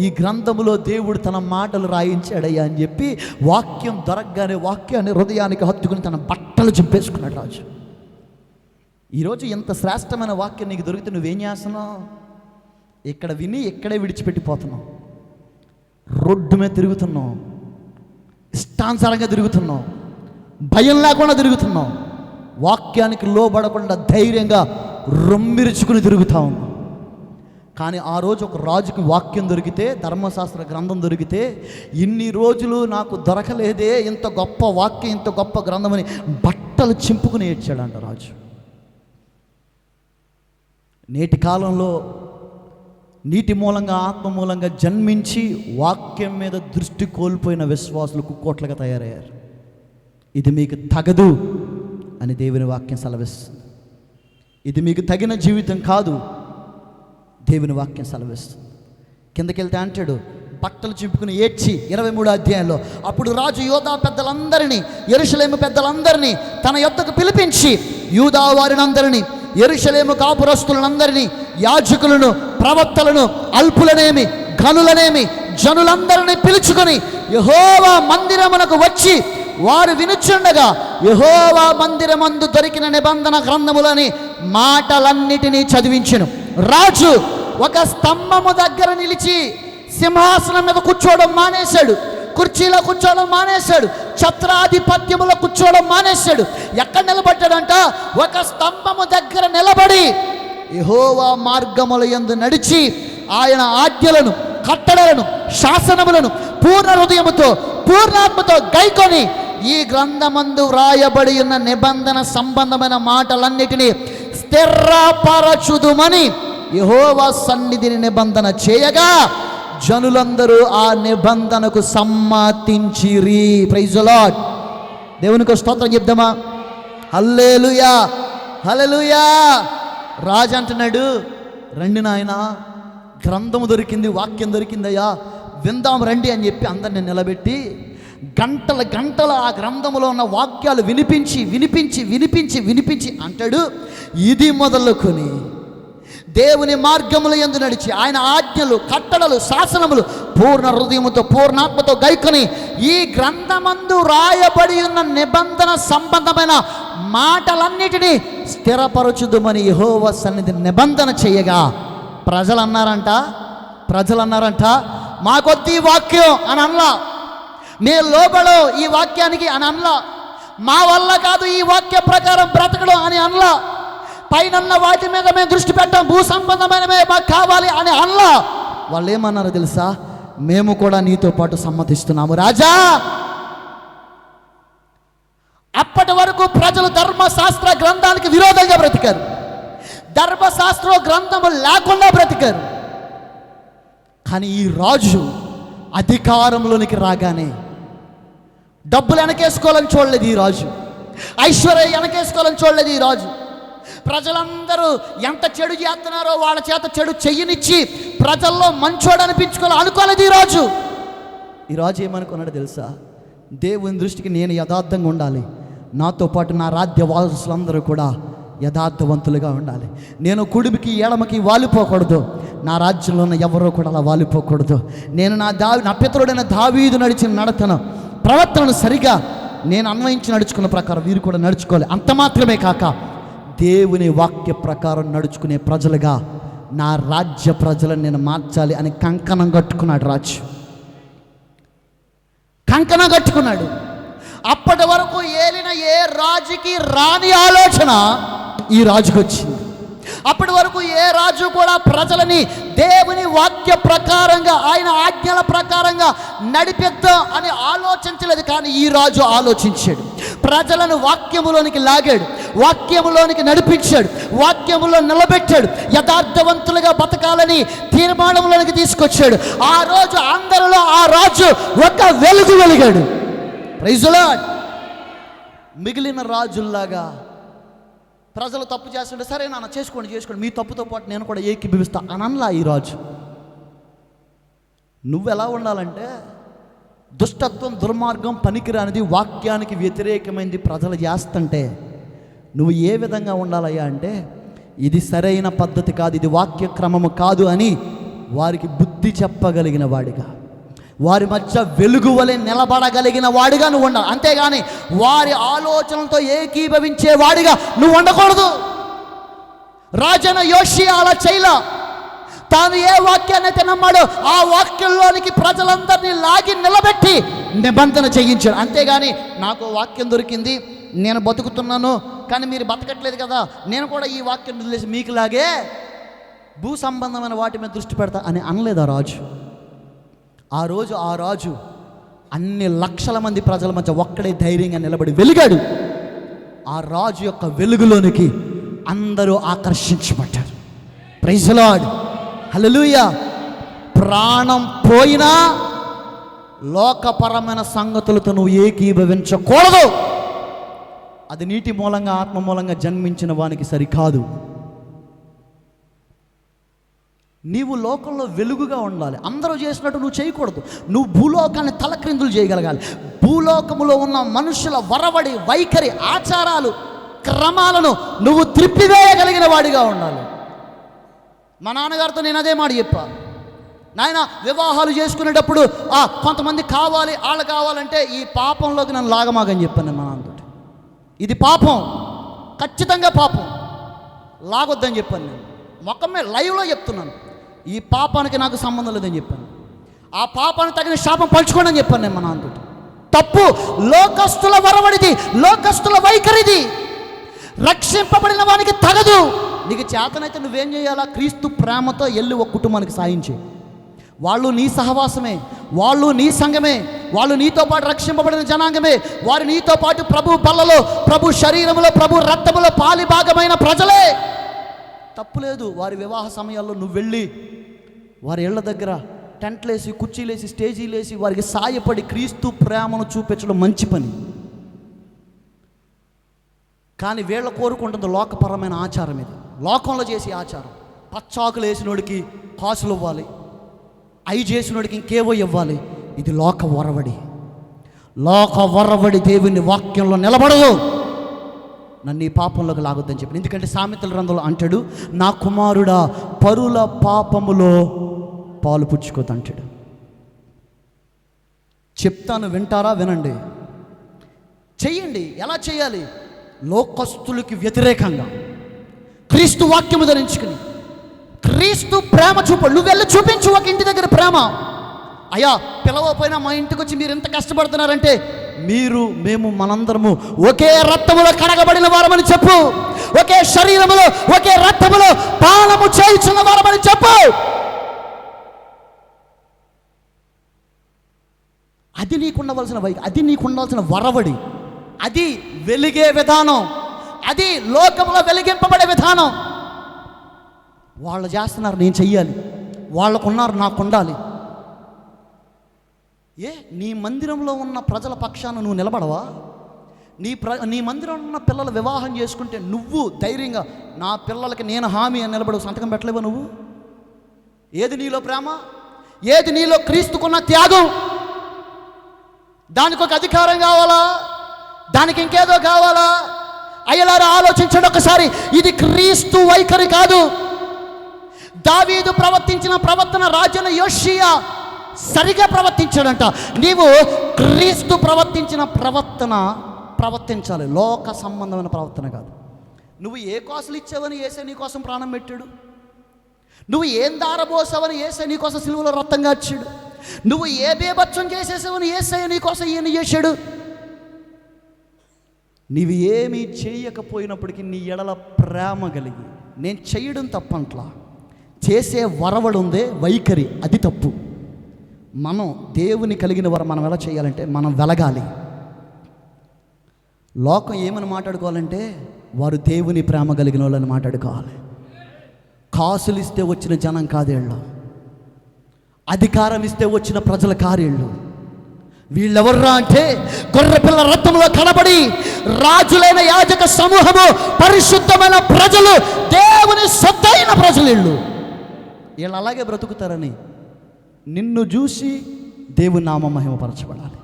ఈ గ్రంథములో దేవుడు తన మాటలు రాయించాడయ్యా అని చెప్పి వాక్యం దొరకగానే వాక్యాన్ని హృదయానికి హత్తుకుని తన బట్టలు చింపేసుకున్నాడు రాజు. ఈరోజు ఎంత శ్రేష్టమైన వాక్యం నీకు దొరికితే నువ్వేం చేస్తున్నావు? ఇక్కడ విని ఇక్కడే విడిచిపెట్టిపోతున్నావు, రోడ్డు మీద తిరుగుతున్నావు, ఇష్టానుసారంగా తిరుగుతున్నావు, భయం లేకుండా తిరుగుతున్నావు, వాక్యానికి లోబడకుండా ధైర్యంగా రొమ్మిరుచుకుని తిరుగుతా ఉన్నావు. కానీ ఆ రోజు ఒక రాజుకి వాక్యం దొరికితే, ధర్మశాస్త్ర గ్రంథం దొరికితే, ఇన్ని రోజులు నాకు దొరకలేదే ఇంత గొప్ప వాక్యం, ఇంత గొప్ప గ్రంథమని బట్టలు చింపుకుని ఏడ్చాడంట రాజు. నేటి కాలంలో నీటి మూలంగా, ఆత్మ మూలంగా జన్మించి వాక్యం మీద దృష్టి కోల్పోయిన విశ్వాసులు కుక్కోట్లుగా తయారయ్యారు. ఇది మీకు తగదు అని దేవుని వాక్యం సెలవిస్తుంది. ఇది మీకు తగిన జీవితం కాదు, దేవుని వాక్యం సెలవిస్తుంది. కిందకెళ్తే అంటాడు, బట్టలు చింపుకుని ఏడ్చి 23వ అధ్యాయంలో, అప్పుడు రాజు యూదా పెద్దలందరినీ, యెరూషలేము పెద్దలందరినీ తన యొద్దకు పిలిపించి, యూదా వారినందరినీ, యెరూషలేము కాపురస్తులందరినీ, యాజకులను, ప్రవక్తలను, అల్పులనేమి ఘనులనేమి జనులందరినీ పిలుచుకొని యెహోవా మందిరమునకు వచ్చి వారు వినుచుండగా యెహోవా మందిరమందు దొరికిన నిబంధన గ్రంథములని మాటలన్నిటినీ చదివించెను. రాజు ఒక స్తంభము దగ్గర నిలిచి సింహాసనం మీద కూర్చోవడం మానేశాడు, కుర్చీలో కూర్చోవడం మానేశాడు, ఛత్రాధిపత్యములో కూర్చోవడం మానేశాడు. ఎక్కడ నిలబడ్డాడంట? ఒక స్తంభము దగ్గర నిలబడి యెహోవా మార్గముల యందు నడిచి ఆయన ఆజ్ఞలను, కట్టడలను, శాసనములను పూర్ణ హృదయముతో, పూర్ణాత్మతో గైకొని ఈ గ్రంథమందు వ్రాయబడి ఉన్న నిబంధన సంబంధమైన మాటలన్నిటినీ స్థిరపరచుదుమని యెహోవా సన్నిధిని నిబంధన చేయగా జనులందరూ ఆ నిబంధనకు సమ్మతించిరి. Praise the lord. దేవునికి స్తోత్రం చెప్దామా? హల్లెలూయా, హల్లెలూయా. రాజు అంటున్నాడు, రండి నాయనా, గ్రంథము దొరికింది, వాక్యం దొరికిందయ్యా, విందాం రండి అని చెప్పి అందరిని నిలబెట్టి గంటల గంటలు ఆ గ్రంథములో ఉన్న వాక్యాలు వినిపించి వినిపించి వినిపించి వినిపించి అంటాడు, ఇది మొదలుకొని దేవుని మార్గముల యందు నడిచి ఆయన ఆజ్ఞలు, కట్టడలు, శాసనములు పూర్ణ హృదయముతో పూర్ణాత్మతో గైకొని ఈ గ్రంథమందు రాయబడి ఉన్న నిబంధన సంబంధమైన మాటలన్నిటినీ స్థిరపరచుదుమని యెహోవా సన్నిధి నిబంధన చేయగా ప్రజలు అన్నారంట మాకొద్ది వాక్యం అని అనలా, మేము లోబడో ఈ వాక్యానికి అని అనలా, మా వల్ల కాదు ఈ వాక్య ప్రకారం బ్రతకడం అని అనలా, పైన వాటి మీద మేము దృష్టి పెట్టాం, భూ సంబంధమైనవే మాకు కావాలి అని అనలా. వాళ్ళు ఏమన్నారో తెలుసా? మేము కూడా నీతో పాటు సమ్మతిస్తున్నాము రాజా. అప్పటి వరకు ప్రజలు ధర్మశాస్త్ర గ్రంథానికి విరోధంగా బ్రతికారు, ధర్మశాస్త్ర గ్రంథము లేకుండా బ్రతికారు. కానీ ఈ రాజు అధికారంలోనికి రాగానే డబ్బులు వెనకేసుకోవాలని చూడలేదు ఈ రాజు, ఐశ్వర్యం వెనకేసుకోవాలని చూడలేదు ఈ రాజు. ప్రజలందరూ ఎంత చెడు చేస్తున్నారో వాళ్ళ చేత చెడు చెయ్యనిచ్చి ప్రజల్లో మంచోడు అనిపించుకోవాలి అనుకోలేదు ఈ రాజు. ఈ రాజు ఏమనుకున్నాడు తెలుసా? దేవుని దృష్టికి నేను యథార్థంగా ఉండాలి, నాతో పాటు నా రాజ్య వారసులందరూ కూడా యథార్థవంతులుగా ఉండాలి, నేను కుడికి ఎడమకి వాలిపోకూడదు, నా రాజ్యంలో ఉన్న ఎవరో కూడా అలా వాలిపోకూడదు, నేను నా పితరుడైన దావీదు నడిచిన నడతను ప్రవర్తనను సరిగా నేను అన్వయించి నడుచుకున్న ప్రకారం వీరు కూడా నడుచుకోవాలి. అంత మాత్రమే కాక దేవుని వాక్య ప్రకారం నడుచుకునే ప్రజలుగా నా రాజ్య ప్రజలను నేను మార్చాలి అని కంకణం కట్టుకున్నాడు రాజు, కంకణం కట్టుకున్నాడు. అప్పటి వరకు ఏలిన ఏ రాజుకి రాని ఆలోచన ఈ రాజుకు వచ్చింది. అప్పటి వరకు ఏ రాజు కూడా ప్రజలని దేవుని వాక్య ప్రకారంగా ఆయన ఆజ్ఞల ప్రకారంగా నడిపిద్దాం అని ఆలోచించలేదు. కానీ ఈ రాజు ఆలోచించాడు, ప్రజలను వాక్యములోనికి లాగాడు, వాక్యములోనికి నడిపించాడు, వాక్యములో నిలబెట్టాడు, యథార్థవంతులుగా బతకాలని తీర్మానంలోనికి తీసుకొచ్చాడు. ఆ రోజు అందరిలో ఆ రాజు ఒక వెలుగు వెలిగాడు. Praise the lord. మిగిలిన రాజుల్లాగా ప్రజలు తప్పు చేస్తుంటే సరే నాన్న చేసుకోండి, మీ తప్పుతో పాటు నేను కూడా ఏకీభవిస్తా అని అనలా ఈ రాజు. నువ్వు ఎలా ఉండాలంటే దుష్టత్వం, దుర్మార్గం, పనికిరానిది, వాక్యానికి వ్యతిరేకమైనది ప్రజలు చేస్తుంటే నువ్వు ఏ విధంగా ఉండాలయ్యా అంటే, ఇది సరైన పద్ధతి కాదు, ఇది వాక్య క్రమము కాదు అని వారికి బుద్ధి చెప్పగలిగిన వాడిగా, వారి మధ్య వెలుగు వలె నిలబడగలిగిన వాడిగా నువ్వు ఉండాలి. అంతేగాని వారి ఆలోచనలతో ఏకీభవించే వాడిగా నువ్వు ఉండకూడదు. రాజైన యోషియా అలా చేయలా. తాను ఏ వాక్యాన్ని అయితే నమ్మాడో ఆ వాక్యంలోనికి ప్రజలందరినీ లాగి నిలబెట్టి నిబంధన చేయించాడు. అంతేగాని నాకు వాక్యం దొరికింది, నేను బతుకుతున్నాను, కానీ మీరు బతకట్లేదు కదా, నేను కూడా ఈ వాక్యం వదిలేసి మీకులాగే భూ సంబంధమైన వాటి మీద దృష్టి పెడతా అని అనలేదు ఆ రాజు. ఆ రాజు అన్ని లక్షల మంది ప్రజల మధ్య ఒక్కడే ధైర్యంగా నిలబడి వెలిగాడు. ఆ రాజు యొక్క వెలుగులోనికి అందరూ ఆకర్షించబడ్డారు. ప్రైజ్ ది లార్డ్, హల్లెలూయా. ప్రాణం పోయినా లోకపరమైన సంగతులతో నువ్వు ఏకీభవించకూడదు. అది నీటి మూలంగా ఆత్మ మూలంగా జన్మించిన వానికి సరికాదు. నీవు లోకంలో వెలుగుగా ఉండాలి. అందరూ చేసినట్టు నువ్వు చేయకూడదు. నువ్వు భూలోకాన్ని తలక్రిందులు చేయగలగాలి. భూలోకములో ఉన్న మనుషుల వరవడి, వైఖరి, ఆచారాలు, క్రమాలను నువ్వు త్రిప్పివేయగలిగిన వాడిగా ఉండాలి. మా నాన్నగారితో నేను అదే మాట చెప్పా. నాయన, వివాహాలు చేసుకునేటప్పుడు కొంతమంది కావాలి, వాళ్ళు కావాలంటే ఈ పాపంలోకి నన్ను లాగమాగని చెప్పాను నేను మా నాన్నతో. ఇది పాపం, ఖచ్చితంగా పాపం, లాగొద్దని చెప్పాను నేను. మొక్కమే లైవ్లో చెప్తున్నాను. ఈ పాపానికి నాకు సంబంధం లేదని చెప్పాను. ఆ పాపానికి తగిన శాపం పంచుకోండి అని చెప్పాను నేను మా నాన్నతో. తప్పు, లోకస్తుల వరవడిది, లోకస్తుల వైఖరిది, రక్షింపబడిన వానికి తగదు. నీకు చేతనైతే నువ్వేం చేయాలా? క్రీస్తు ప్రేమతో వెళ్ళి ఒక కుటుంబానికి సాయం చేయి. వాళ్ళు నీ సహవాసమే, వాళ్ళు నీ సంఘమే, వాళ్ళు నీతో పాటు రక్షింపబడిన జనాంగమే, వారు నీతో పాటు ప్రభు బల్లలో, ప్రభు శరీరములో, ప్రభు రక్తములో పాలి భాగమైన ప్రజలే. తప్పులేదు. వారి వివాహ సమయాల్లో నువ్వు వెళ్ళి వారి ఇళ్ల దగ్గర టెంట్లేసి, కుర్చీలేసి, స్టేజీలేసి వారికి సాయపడి క్రీస్తు ప్రేమను చూపించడం మంచి పని. కానీ వీళ్ళ కోరుకుంటుంది లోకపరమైన ఆచారం. ఇది లోకంలో చేసే ఆచారం. పచ్చాకులు వేసినోడికి కాసులు ఇవ్వాలి, అవి చేసినోడికి ఇంకేవో ఇవ్వాలి. ఇది లోక వరవడి. లోక వరవడి దేవుని వాక్యంలో నిలబడదు. నన్ను ఈ పాపంలోకి లాగొద్దని చెప్పి. ఎందుకంటే సామెతల గ్రంథంలో అంటాడు, నా కుమారుడా పరుల పాపములో పాలు పుచ్చుకోదంటాడు. చెప్తాను, వింటారా? వినండి, చెయ్యండి. ఎలా చేయాలి? లోకస్తులకి వ్యతిరేకంగా క్రీస్తు వాక్యము ధరించుకుని క్రీస్తు ప్రేమ నువ్వు వెళ్ళి చూపించు ఒక ఇంటి దగ్గర ప్రేమ. అయ్యా పిలవపోయినా మా ఇంటికి వచ్చి మీరు ఎంత కష్టపడుతున్నారంటే, మేము మనందరము ఒకే రక్తములో కడగబడిన వారమని చెప్పు. ఒకే శరీరములో ఒకే రక్తములో పానము చేయుచున్న వారమని చెప్పు. అది నీకుండవలసిన అది నీకుండాల్సిన వరవడి. అది వెలిగే విధానం. అది లోకంలో వెలిగింపబడే విధానం. వాళ్ళు చేస్తున్నారు, నేను చెయ్యాలి. వాళ్ళకున్నారు, నాకు ఉండాలి. నీ మందిరంలో ఉన్న ప్రజల పక్షాన నువ్వు నిలబడవా? నీ మందిరంలో ఉన్న పిల్లలు వివాహం చేసుకుంటే నువ్వు ధైర్యంగా నా పిల్లలకి నేను హామీ అని నిలబడవు, సంతకం పెట్టలేవా నువ్వు? ఏది నీలో ప్రేమ? ఏది నీలో క్రీస్తుకున్న త్యాగం? దానికి ఒక అధికారం కావాలా? దానికి ఇంకేదో కావాలా? అయ్యలారా ఆలోచించండి ఒకసారి. ఇది క్రీస్తు వైఖరి కాదు. దావీదు ప్రవర్తించిన ప్రవర్తన రాజున యోషియా సరిగా ప్రవర్తించాడంట. నీవు క్రీస్తు ప్రవర్తించిన ప్రవర్తించాలి. లోక సంబంధమైన ప్రవర్తన కాదు. నువ్వు ఏ కాసులు ఇచ్చావని యేసే నీ కోసం ప్రాణం పెట్టాడు. నువ్వు ఏం దారబోసావని యేసే నీ కోసం సిలువలో రక్తంగా వచ్చాడు. నువ్వు ఏ బేబత్సం చేసేసావని యేసే నీ కోసం ఈయన చేశాడు. నీవు ఏమీ చేయకపోయినప్పటికీ నీ ఎడల ప్రేమ కలిగి, నేను చేయడం తప్పంట్లా, చేసే వరవడు ఉందే వైఖరి, అది తప్పు. మనం దేవుని కలిగిన వారు మనం ఎలా చేయాలంటే మనం వెలగాలి. లోకం ఏమని మాట్లాడుకోవాలంటే వారు దేవుని ప్రేమ కలిగిన వాళ్ళని మాట్లాడుకోవాలి. కాసులు ఇస్తే వచ్చిన జనం కాదేళ్ళు, అధికారం ఇస్తే వచ్చిన ప్రజల కార్యాళ్ళు. వీళ్ళెవర్రా అంటే గొర్రెపిల్ల రక్తంలో కనబడి రాజులైన యాజక సమూహము, పరిశుద్ధమైన ప్రజలు, దేవుని సొత్తైన ప్రజలు. వీళ్ళు అలాగే బ్రతుకుతారని నిన్ను చూసి దేవుని నామం మహిమపరచబడాలి.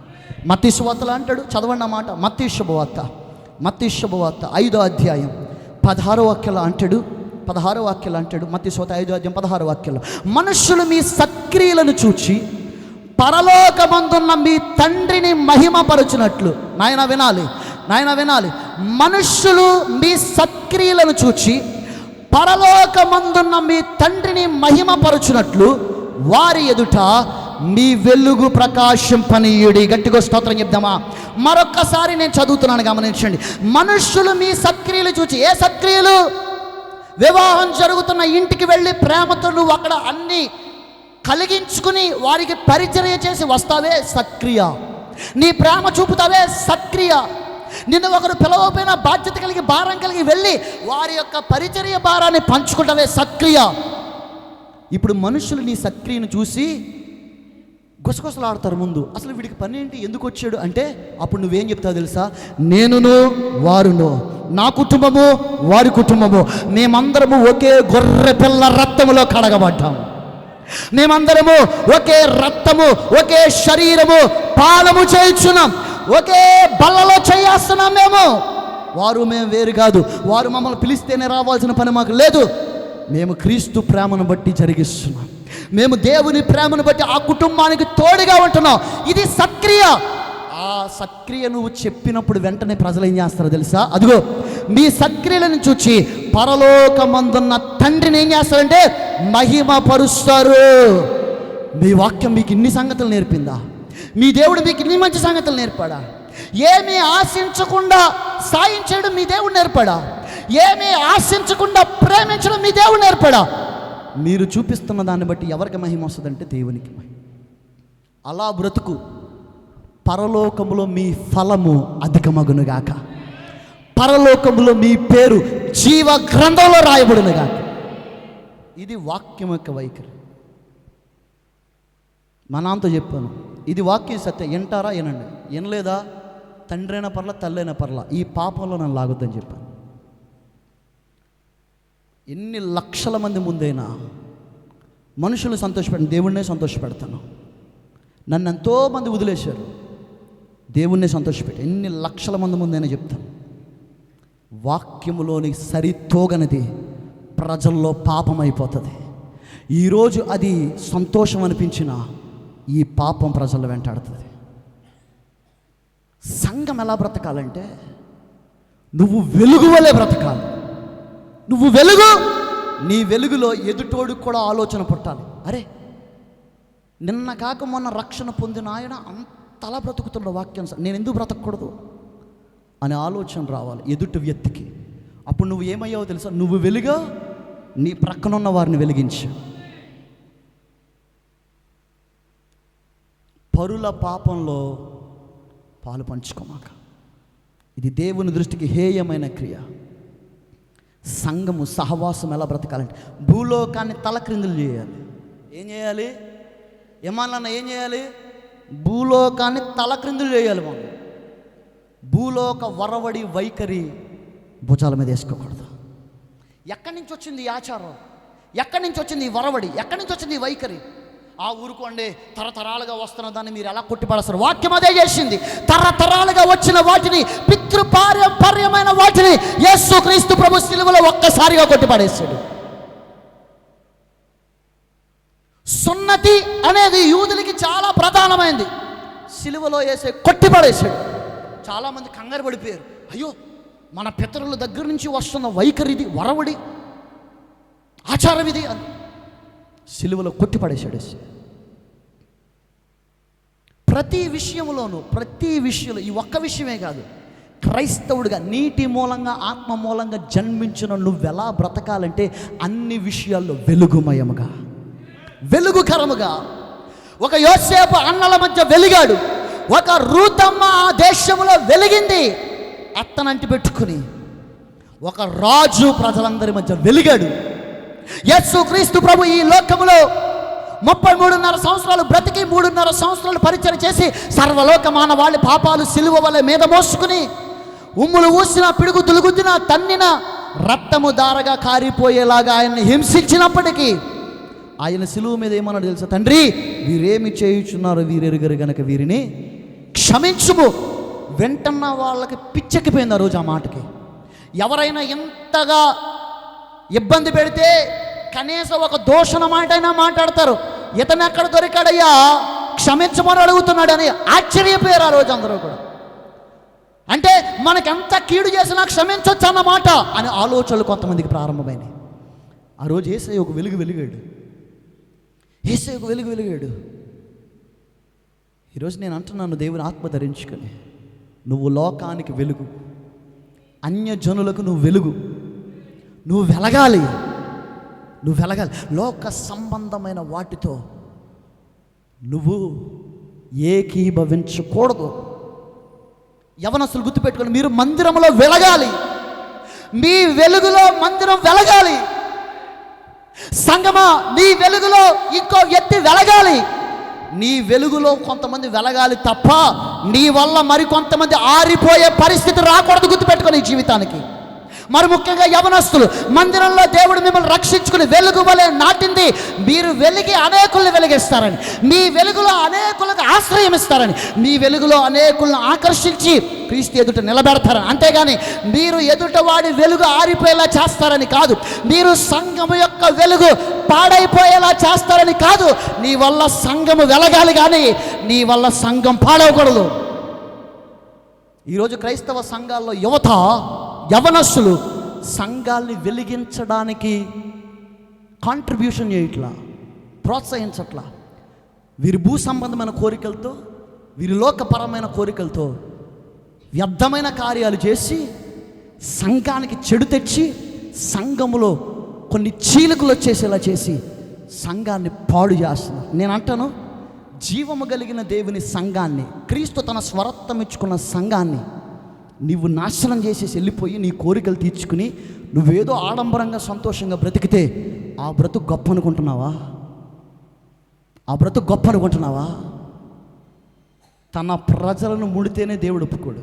మత్తయి సువార్తలో అంటాడు, చదవండి ఆ మాట. మత్తయి శుభవార్త 5వ అధ్యాయం 16వ వాక్యంలో అంటాడు. 16వ వాక్యంలో అంటాడు, మత్తయి సువార్త 5వ అధ్యాయం 16వ వాక్యంలో, మనుష్యులు మీ సక్రియలను చూచి పరలోకమందున్న మీ తండ్రిని మహిమపరచునట్లు. నాయన వినాలి. మనుష్యులు మీ సక్రియలను చూచి పరలోకమందున్న మీ తండ్రిని మహిమపరచునట్లు వారి ఎదుట మీ వెలుగు ప్రకాశింపనీయుడి. గట్టిగా స్తోత్రం చెప్దామా? మరొక్కసారి నేను చదువుతున్నాను, గమనించండి. మనుష్యులు మీ సక్రియలు చూచి, ఏ సక్రియలు? వివాహం జరుగుతున్న ఇంటికి వెళ్ళి ప్రేమతో నువ్వు అక్కడ అన్నీ కలిగించుకుని వారికి పరిచర్య చేసి వస్తావే సక్రియ. నీ ప్రేమ చూపుతావే సక్రియ. నిన్ను ఒకరు పిలవపోయిన బాధ్యత కలిగి భారం కలిగి వెళ్ళి వారి యొక్క పరిచర్య భారాన్ని పంచుకుంటావే సక్రియ. ఇప్పుడు మనుషులు నీ సక్రియను చూసి గుసగుసలాడతారు ముందు. అసలు వీడికి పని ఏంటి, ఎందుకు వచ్చాడు అంటే అప్పుడు నువ్వేం చెప్తావు తెలుసా? నేనును వారును, నా కుటుంబము వారి కుటుంబము, మేమందరము ఒకే గొర్రె పిల్ల రక్తములో కడగబడ్డాము. మేమందరము ఒకే రక్తము, ఒకే శరీరము, పాలము చేయించున్నాం, ఒకే బల్లలో చేస్తున్నాం. మేము వేరు కాదు. వారు మమ్మల్ని పిలిస్తేనే రావాల్సిన పని మాకు లేదు. మేము క్రీస్తు ప్రేమను బట్టి జరిగిస్తున్నాం. మేము దేవుని ప్రేమను బట్టి ఆ కుటుంబానికి తోడుగా ఉంటున్నాం. ఇది సక్రియ. ఆ సక్రియ నువ్వు చెప్పినప్పుడు వెంటనే ప్రజలు ఏం చేస్తారో తెలుసా? అదిగో మీ సక్రియలను చూచి పరలోకమందున్న తండ్రిని ఏం చేస్తారంటే మహిమపరుస్తారు. మీ వాక్యం మీకు ఇన్ని సంగతులు నేర్పిందా? మీ దేవుడు మీకు ఇన్ని మంచి సంగతులు నేర్పాడా? ఏమీ ఆశించకుండా సాయం చేయడం మీ దేవుడు నేర్పాడా? ఏమీ ఆశించకుండా ప్రేమించడం మీ దేవుడు నేర్పాడా? మీరు చూపిస్తున్న దాన్ని బట్టి ఎవరికి మహిమ వస్తుందంటే దేవునికి మహిమ. అలా బ్రతుకు, పరలోకములో మీ ఫలము అధికమగునుగాక. పరలోకములో మీ పేరు జీవ గ్రంథంలో రాయబడునుగాక. ఇది వాక్యం యొక్క వైఖరి. మా నాన్నతో చెప్పాను, ఇది వాక్యం సత్యం, వింటారా వినండి, వినలేదా తండ్రి అయినా పర్లా తల్లి అయినా పర్లా ఈ పాపంలో నన్ను లాగొద్దని చెప్పాను. ఎన్ని లక్షల మంది ముందైనా మనుషులు సంతోషపెట్టాను, దేవుణ్ణే సంతోషపెడతాను. నన్ను ఎంతోమంది వదిలేశారు, దేవుణ్ణే సంతోషపెట్టి ఎన్ని లక్షల మంది ముందైనా చెప్తాను. వాక్యములోని సరితోగనిది ప్రజల్లో పాపం అయిపోతుంది. ఈరోజు అది సంతోషం అనిపించిన ఈ పాపం ప్రజల్లో వెంటాడుతుంది. సంఘం ఎలా బ్రతకాలంటే నువ్వు వెలుగు వలె బ్రతకాలి. నువ్వు వెలుగు, నీ వెలుగులో ఎదుటోడికి కూడా ఆలోచన పుట్టాలి. అరే నిన్న కాక మొన్న రక్షణ పొందిన ఆయన అంతలా బ్రతుకుతున్న వాక్యం, నేను ఎందుకు బ్రతకూడదు అనే ఆలోచన రావాలి ఎదుటి వ్యక్తికి. అప్పుడు నువ్వు ఏమయ్యావో తెలుసా? నువ్వు వెలుగా నీ ప్రక్కనున్న వారిని వెలిగించు. పరుల పాపంలో పాలు పంచుకోమాక. ఇది దేవుని దృష్టికి హేయమైన క్రియ. సంఘము సహవాసం ఎలా బ్రతకాలంటే భూలోకాన్ని తలక్రిందులు చేయాలి. ఏం చేయాలి? ఏమన్నా ఏం చేయాలి? భూలోకాన్ని తలక్రిందులు చేయాలి. మనం భూలోక వరవడి వైఖరి భుజాల మీద వేసుకోకూడదు. ఎక్కడి నుంచి వచ్చింది ఈ ఆచారం? ఎక్కడి నుంచి వచ్చింది ఈ వరవడి? ఎక్కడి నుంచి వచ్చింది ఈ వైఖరి? ఆ ఊరుకోండి, తరతరాలుగా వస్తున్న దాన్ని మీరు ఎలా కొట్టిపడస్తారు? వాక్యం అదే చేసింది. తరతరాలుగా వచ్చిన వాటిని, పితృపారంపర్యమైన వాటిని యేసుక్రీస్తు ప్రభు శిలువలో ఒక్కసారిగా కొట్టిపడేశాడు. సున్నతి అనేది యూదులకి చాలా ప్రధానమైంది. శిలువలో వేసే కొట్టిపడేశాడు. చాలామంది కంగారు పడిపోయారు. అయ్యో మన పితరుల దగ్గర నుంచి వస్తున్న వైఖరి ఇది, వరవడి ఆచారం ఇది అని శిలువలో కొట్టిపడేశాడు. ప్రతి విషయంలోనూ, ప్రతి విషయంలో, ఈ ఒక్క విషయమే కాదు, క్రైస్తవుడిగా నీటి మూలంగా ఆత్మ మూలంగా జన్మించిన నువ్వెలా బ్రతకాలంటే అన్ని విషయాల్లో వెలుగుమయముగా, వెలుగుకరముగా. ఒక యోసేపు అన్నల మధ్య వెలిగాడు. ఒక రూతమ్మ ఆ దేశంలో వెలిగింది అత్తనంటి పెట్టుకుని. ఒక రాజు ప్రజలందరి మధ్య వెలిగాడు. యేసుక్రీస్తు ప్రభు ఈ లోకములో 33.5 సంవత్సరాలు బ్రతికి 3.5 సంవత్సరాలు పరిచయం చేసి సర్వలోక మానవాళి పాపాలు సిలువ వలె మీద మోసుకుని ఉమ్ములు ఊసిన, పిడుగు దులుగుద్దిన, తన్నిన, రక్తము దారగా కారిపోయేలాగా ఆయన్ని హింసించినప్పటికీ ఆయన సిలువ మీద ఏమన్నాడు తెలుసా? తండ్రి వీరేమి చేయుచున్నారో వీరెరుగరు గనక వీరిని క్షమించుము. వెంటన్న వాళ్ళకి పిచ్చెక్కిపోయింది ఆ రోజు ఆ మాటకి. ఎవరైనా ఎంతగా ఇబ్బంది పెడితే కనీసం ఒక దోషణ మాట అయినా మాట్లాడతారు. ఇతను ఎక్కడ దొరికాడయ్యా, క్షమించమని అడుగుతున్నాడని ఆశ్చర్యపోయారు ఆ రోజు అందరూ కూడా. అంటే మనకెంత కీడు చేసినా క్షమించవచ్చు అన్నమాట అనే ఆలోచనలు కొంతమందికి ప్రారంభమైనాయి. ఆ రోజు యేసయ్య ఒక వెలుగు వెలిగాడు. యేసయ్య ఒక వెలుగు వెలిగాడు. ఈరోజు నేను అంటున్నాను, దేవుని ఆత్మ ధరించుకొని నువ్వు లోకానికి వెలుగు, అన్యజనులకు నువ్వు వెలుగు, నువ్వు వెలగాలి, నువ్వు వెలగాలి. లోక సంబంధమైన వాటితో నువ్వు ఏకీభవించకూడదు. యవనస్తులు గుర్తుపెట్టుకొని మీరు మందిరంలో వెలగాలి. మీ వెలుగులో మందిరం వెలగాలి. సంగమా నీ వెలుగులో ఇంకో వ్యక్తి వెలగాలి. నీ వెలుగులో కొంతమంది వెలగాలి తప్ప నీ వల్ల మరి కొంతమంది ఆరిపోయే పరిస్థితి రాకూడదు. గుర్తుపెట్టుకొని ఈ జీవితానికి. మరి ముఖ్యంగా యవనస్తులు, మందిరంలో దేవుడు మిమ్మల్ని రక్షించుకుని వెలుగు వలె నాటింది మీరు వెలిగి అనేకుల్ని వెలిగిస్తారని, మీ వెలుగులో అనేకులకు ఆశ్రయం ఇస్తారని, మీ వెలుగులో అనేకులను ఆకర్షించి క్రీస్తు ఎదుట నిలబెడతారని. అంతేగాని మీరు ఎదుట వాడి వెలుగు ఆరిపోయేలా చేస్తారని కాదు, మీరు సంఘము యొక్క వెలుగు పాడైపోయేలా చేస్తారని కాదు. నీ వల్ల సంఘము వెలగాలి కానీ నీ వల్ల సంఘం పాడవకూడదు. ఈరోజు క్రైస్తవ సంఘాల్లో యవనస్తులు సంఘాల్ని వెలిగించడానికి కాంట్రిబ్యూషన్ చేయట్లా, ప్రోత్సహించట్లా. వీరి భూ సంబంధమైన కోరికలతో, వీరి లోకపరమైన కోరికలతో వ్యర్థమైన కార్యాలు చేసి సంఘానికి చెడు తెచ్చి సంఘములో కొన్ని చీలికలు వచ్చేసేలా చేసి సంఘాన్ని పాడు చేస్తున్నారు. నేను అంటాను, జీవము కలిగిన దేవుని సంఘాన్ని, క్రీస్తు తన స్వరత్వం ఇచ్చుకున్న సంఘాన్ని నీవు నాశనం చేసేసి వెళ్ళిపోయి నీ కోరికలు తీర్చుకుని నువ్వేదో ఆడంబరంగా సంతోషంగా బ్రతికితే ఆ బ్రతుకు గొప్ప అనుకుంటున్నావా? ఆ బ్రతుకు గొప్ప అనుకుంటున్నావా? తన ప్రజలను ముడితేనే దేవుడు ఒప్పుకోడు.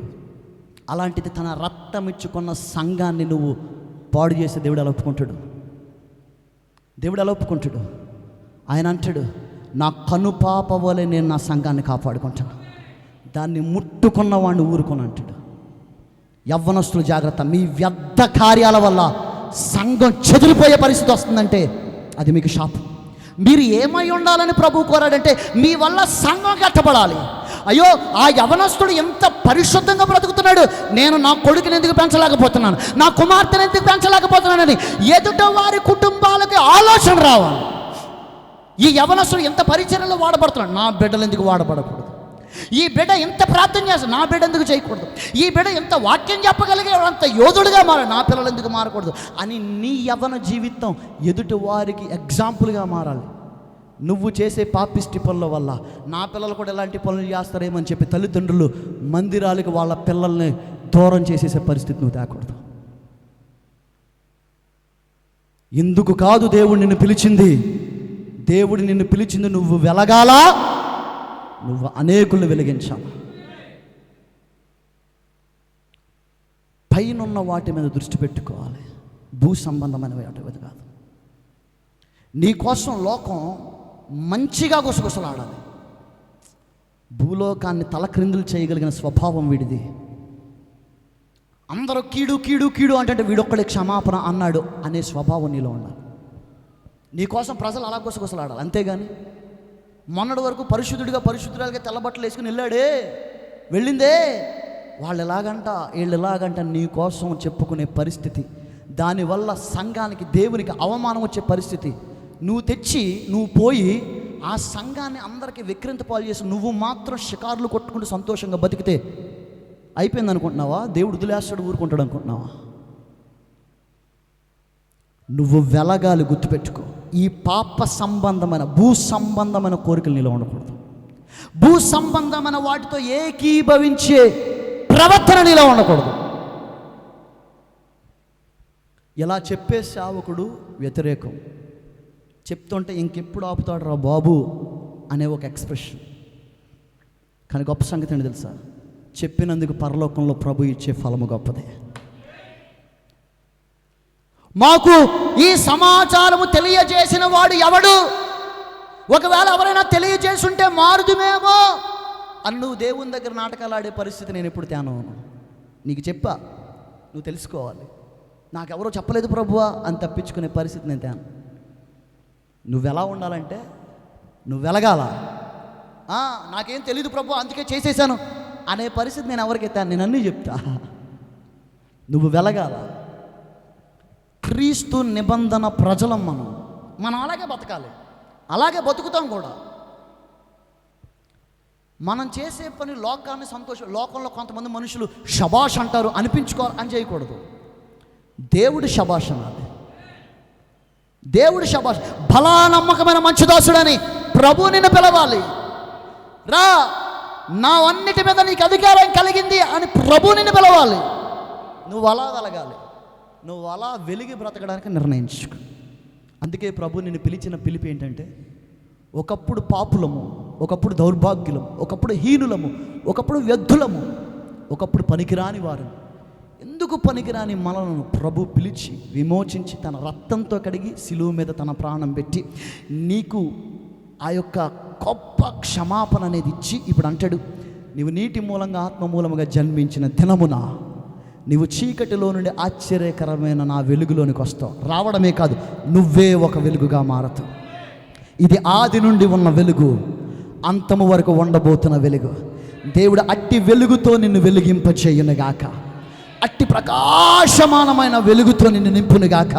అలాంటిది తన రక్తం ఇచ్చుకున్న సంఘాన్ని నువ్వు పాడు చేసే దేవుడు ఎలా ఒప్పుకుంటాడు? దేవుడు ఎలా ఒప్పుకుంటాడు? ఆయన అంటాడు, నా కనుపాప వలె నేను నా సంఘాన్ని కాపాడుకుంటాను, దాన్ని ముట్టుకున్న వాడిని ఊరుకొని అంటాడు. యవ్వనస్తులు జాగ్రత్త, మీ వ్యర్థ కార్యాల వల్ల సంఘం చెదిరిపోయే పరిస్థితి వస్తుందంటే అది మీకు శాపం. మీరు ఏమై ఉండాలని ప్రభువు కోరాడంటే మీ వల్ల సంఘం కట్టబడాలి. అయ్యో, ఆ యవనస్తుడు ఎంత పరిశుద్ధంగా బ్రతుకుతున్నాడు, నేను నా కొడుకుని ఎందుకు పెంచలేకపోతున్నాను, నా కుమార్తెను ఎందుకు పెంచలేకపోతున్నానని ఎదుట వారి కుటుంబాలకి ఆలోచన రావాలి. ఈ యవనస్తుడు ఎంత పరిచర్యలో వాడబడుతున్నాడు, నా బిడ్డలు ఎందుకు వాడబడకూడదు, ఈ బిడ్డ ఎంత ప్రార్థన చేస్తాడు, నా బిడ్డ ఎందుకు చేయకూడదు, ఈ బిడ్డ ఎంత వాక్యం చెప్పగలిగే అంత యోధుడుగా మారాడు, నా పిల్లలు ఎందుకు మారకూడదు అని నీ యవ్వన జీవితం ఎదుటి వారికి ఎగ్జాంపుల్గా మారాలి. నువ్వు చేసే పాపిష్టి పనుల వల్ల నా పిల్లలు కూడా ఎలాంటి పనులు చేస్తారేమని చెప్పి తల్లిదండ్రులు మందిరాలకు వాళ్ళ పిల్లల్ని దూరం చేసేసే పరిస్థితి నువ్వు తేకూడదు. ఎందుకు కాదు దేవుడు నిన్ను పిలిచింది? దేవుడు నిన్ను పిలిచింది నువ్వు వెలగాలా, నువ్వు అనేకులను వెలిగించాలి. పైనున్న వాటి మీద దృష్టి పెట్టుకోవాలి, భూ సంబంధమైన వాటి మీద కాదు. నీ కోసం లోకం మంచిగా గుసగుసలాడాలి. భూలోకాన్ని తలక్రిందులు చేయగలిగిన స్వభావం వీడిది. అందరూ కీడు కీడు కీడు అంటే వీడొక్కడే క్షమాపణ అన్నాడు అనే స్వభావం నీలో ఉండాలి. నీకోసం ప్రజలు అలా గుసగుసలాడాలి. అంతేగాని మొన్నటి వరకు పరిశుద్ధురాలుగా తెల్లబట్టలు వేసుకుని వెళ్ళిందే వాళ్ళు ఎలాగంట వీళ్ళు ఎలాగంట నీ కోసం చెప్పుకునే పరిస్థితి, దానివల్ల సంఘానికి దేవునికి అవమానం వచ్చే పరిస్థితి నువ్వు తెచ్చి నువ్వు పోయి ఆ సంఘాన్ని అందరికీ విక్రింత పాలు చేసి నువ్వు మాత్రం షికారులు కొట్టుకుంటూ సంతోషంగా బతికితే అయిపోయింది అనుకుంటున్నావా? దేవుడు వదిలేస్తాడు ఊరుకుంటాడు అనుకుంటున్నావా? నువ్వు వెలగాలి. గుర్తుపెట్టుకో, ఈ పాప సంబంధమైన భూ సంబంధమైన కోరికలు నీలో ఉండకూడదు. భూ సంబంధమైన వాటితో ఏకీభవించే ప్రవర్తన నీలో ఉండకూడదు. ఇలా చెప్పే సేవకుడు వ్యతిరేకం, చెప్తుంటే ఇంకెప్పుడు ఆపుతాడు రా బాబు అనే ఒక ఎక్స్ప్రెషన్. కానీ గొప్ప సంగతి ఏంటి తెలుసా? చెప్పినందుకు పరలోకంలో ప్రభు ఇచ్చే ఫలము గొప్పదే. మాకు ఈ సమాచారము తెలియజేసిన వాడు ఎవడు? ఒకవేళ ఎవరైనా తెలియజేస్తుంటే మారుదుమేమో అని నువ్వు దేవుని దగ్గర నాటకాలు ఆడే పరిస్థితి నేను ఎప్పుడు తేను. నీకు చెప్పా, నువ్వు తెలుసుకోవాలి. నాకెవరో చెప్పలేదు ప్రభువా అని తప్పించుకునే పరిస్థితి నేను తేను. నువ్వెలా ఉండాలంటే నువ్వు వెలగాల. నాకేం తెలీదు ప్రభు అందుకే చేసేసాను అనే పరిస్థితి నేను ఎవరికి తేను. నేను అన్నీ చెప్తా. నువ్వు వెలగాల. క్రీస్తు నిబంధన ప్రజలం మనం అలాగే బతకాలి, అలాగే బతుకుతాం కూడా. మనం చేసే పని లోకాన్ని లోకంలో కొంతమంది మనుషులు శబాష్ అంటారు అనిపించుకోవాలి అని చేయకూడదు. దేవుడి శబాష్ అనాలి. దేవుడి శబాష్, బలా నమ్మకమైన మంచిదాసుడని ప్రభు నిన్ను పిలవాలి. రా, నా అన్నిటి మీద నీకు అధికారం కలిగింది అని ప్రభు నిన్ను పిలవాలి. నువ్వు అలా వెలగాలి. నువ్వు అలా వెలిగి బ్రతకడానికి నిర్ణయించుకో. అందుకే ప్రభు నిన్ను పిలిచిన పిలుపు ఏంటంటే, ఒకప్పుడు పాపులము, ఒకప్పుడు దౌర్భాగ్యులము, ఒకప్పుడు హీనులము, ఒకప్పుడు వ్యర్థులము, ఒకప్పుడు పనికిరాని వారు. ఎందుకు పనికిరాని మనలను ప్రభు పిలిచి విమోచించి తన రక్తంతో కడిగి శిలువ మీద తన ప్రాణం పెట్టి నీకు ఆ యొక్క గొప్ప క్షమాపణ అనేది ఇచ్చి ఇప్పుడు అంటాడు, నీవు నీటి మూలంగా ఆత్మ మూలముగా జన్మించిన దినమున నీవు చీకటిలో నుండి ఆశ్చర్యకరమైన నా వెలుగులోనికి వస్తావు. రావడమే కాదు, నువ్వే ఒక వెలుగుగా మారతావు. ఇది ఆది నుండి ఉన్న వెలుగు, అంతము వరకు ఉండబోతున్న వెలుగు. దేవుడు అట్టి వెలుగుతో నిన్ను వెలిగింపచేయునుగాక, అట్టి ప్రకాశమానమైన వెలుగుతో నిన్ను నింపునుగాక.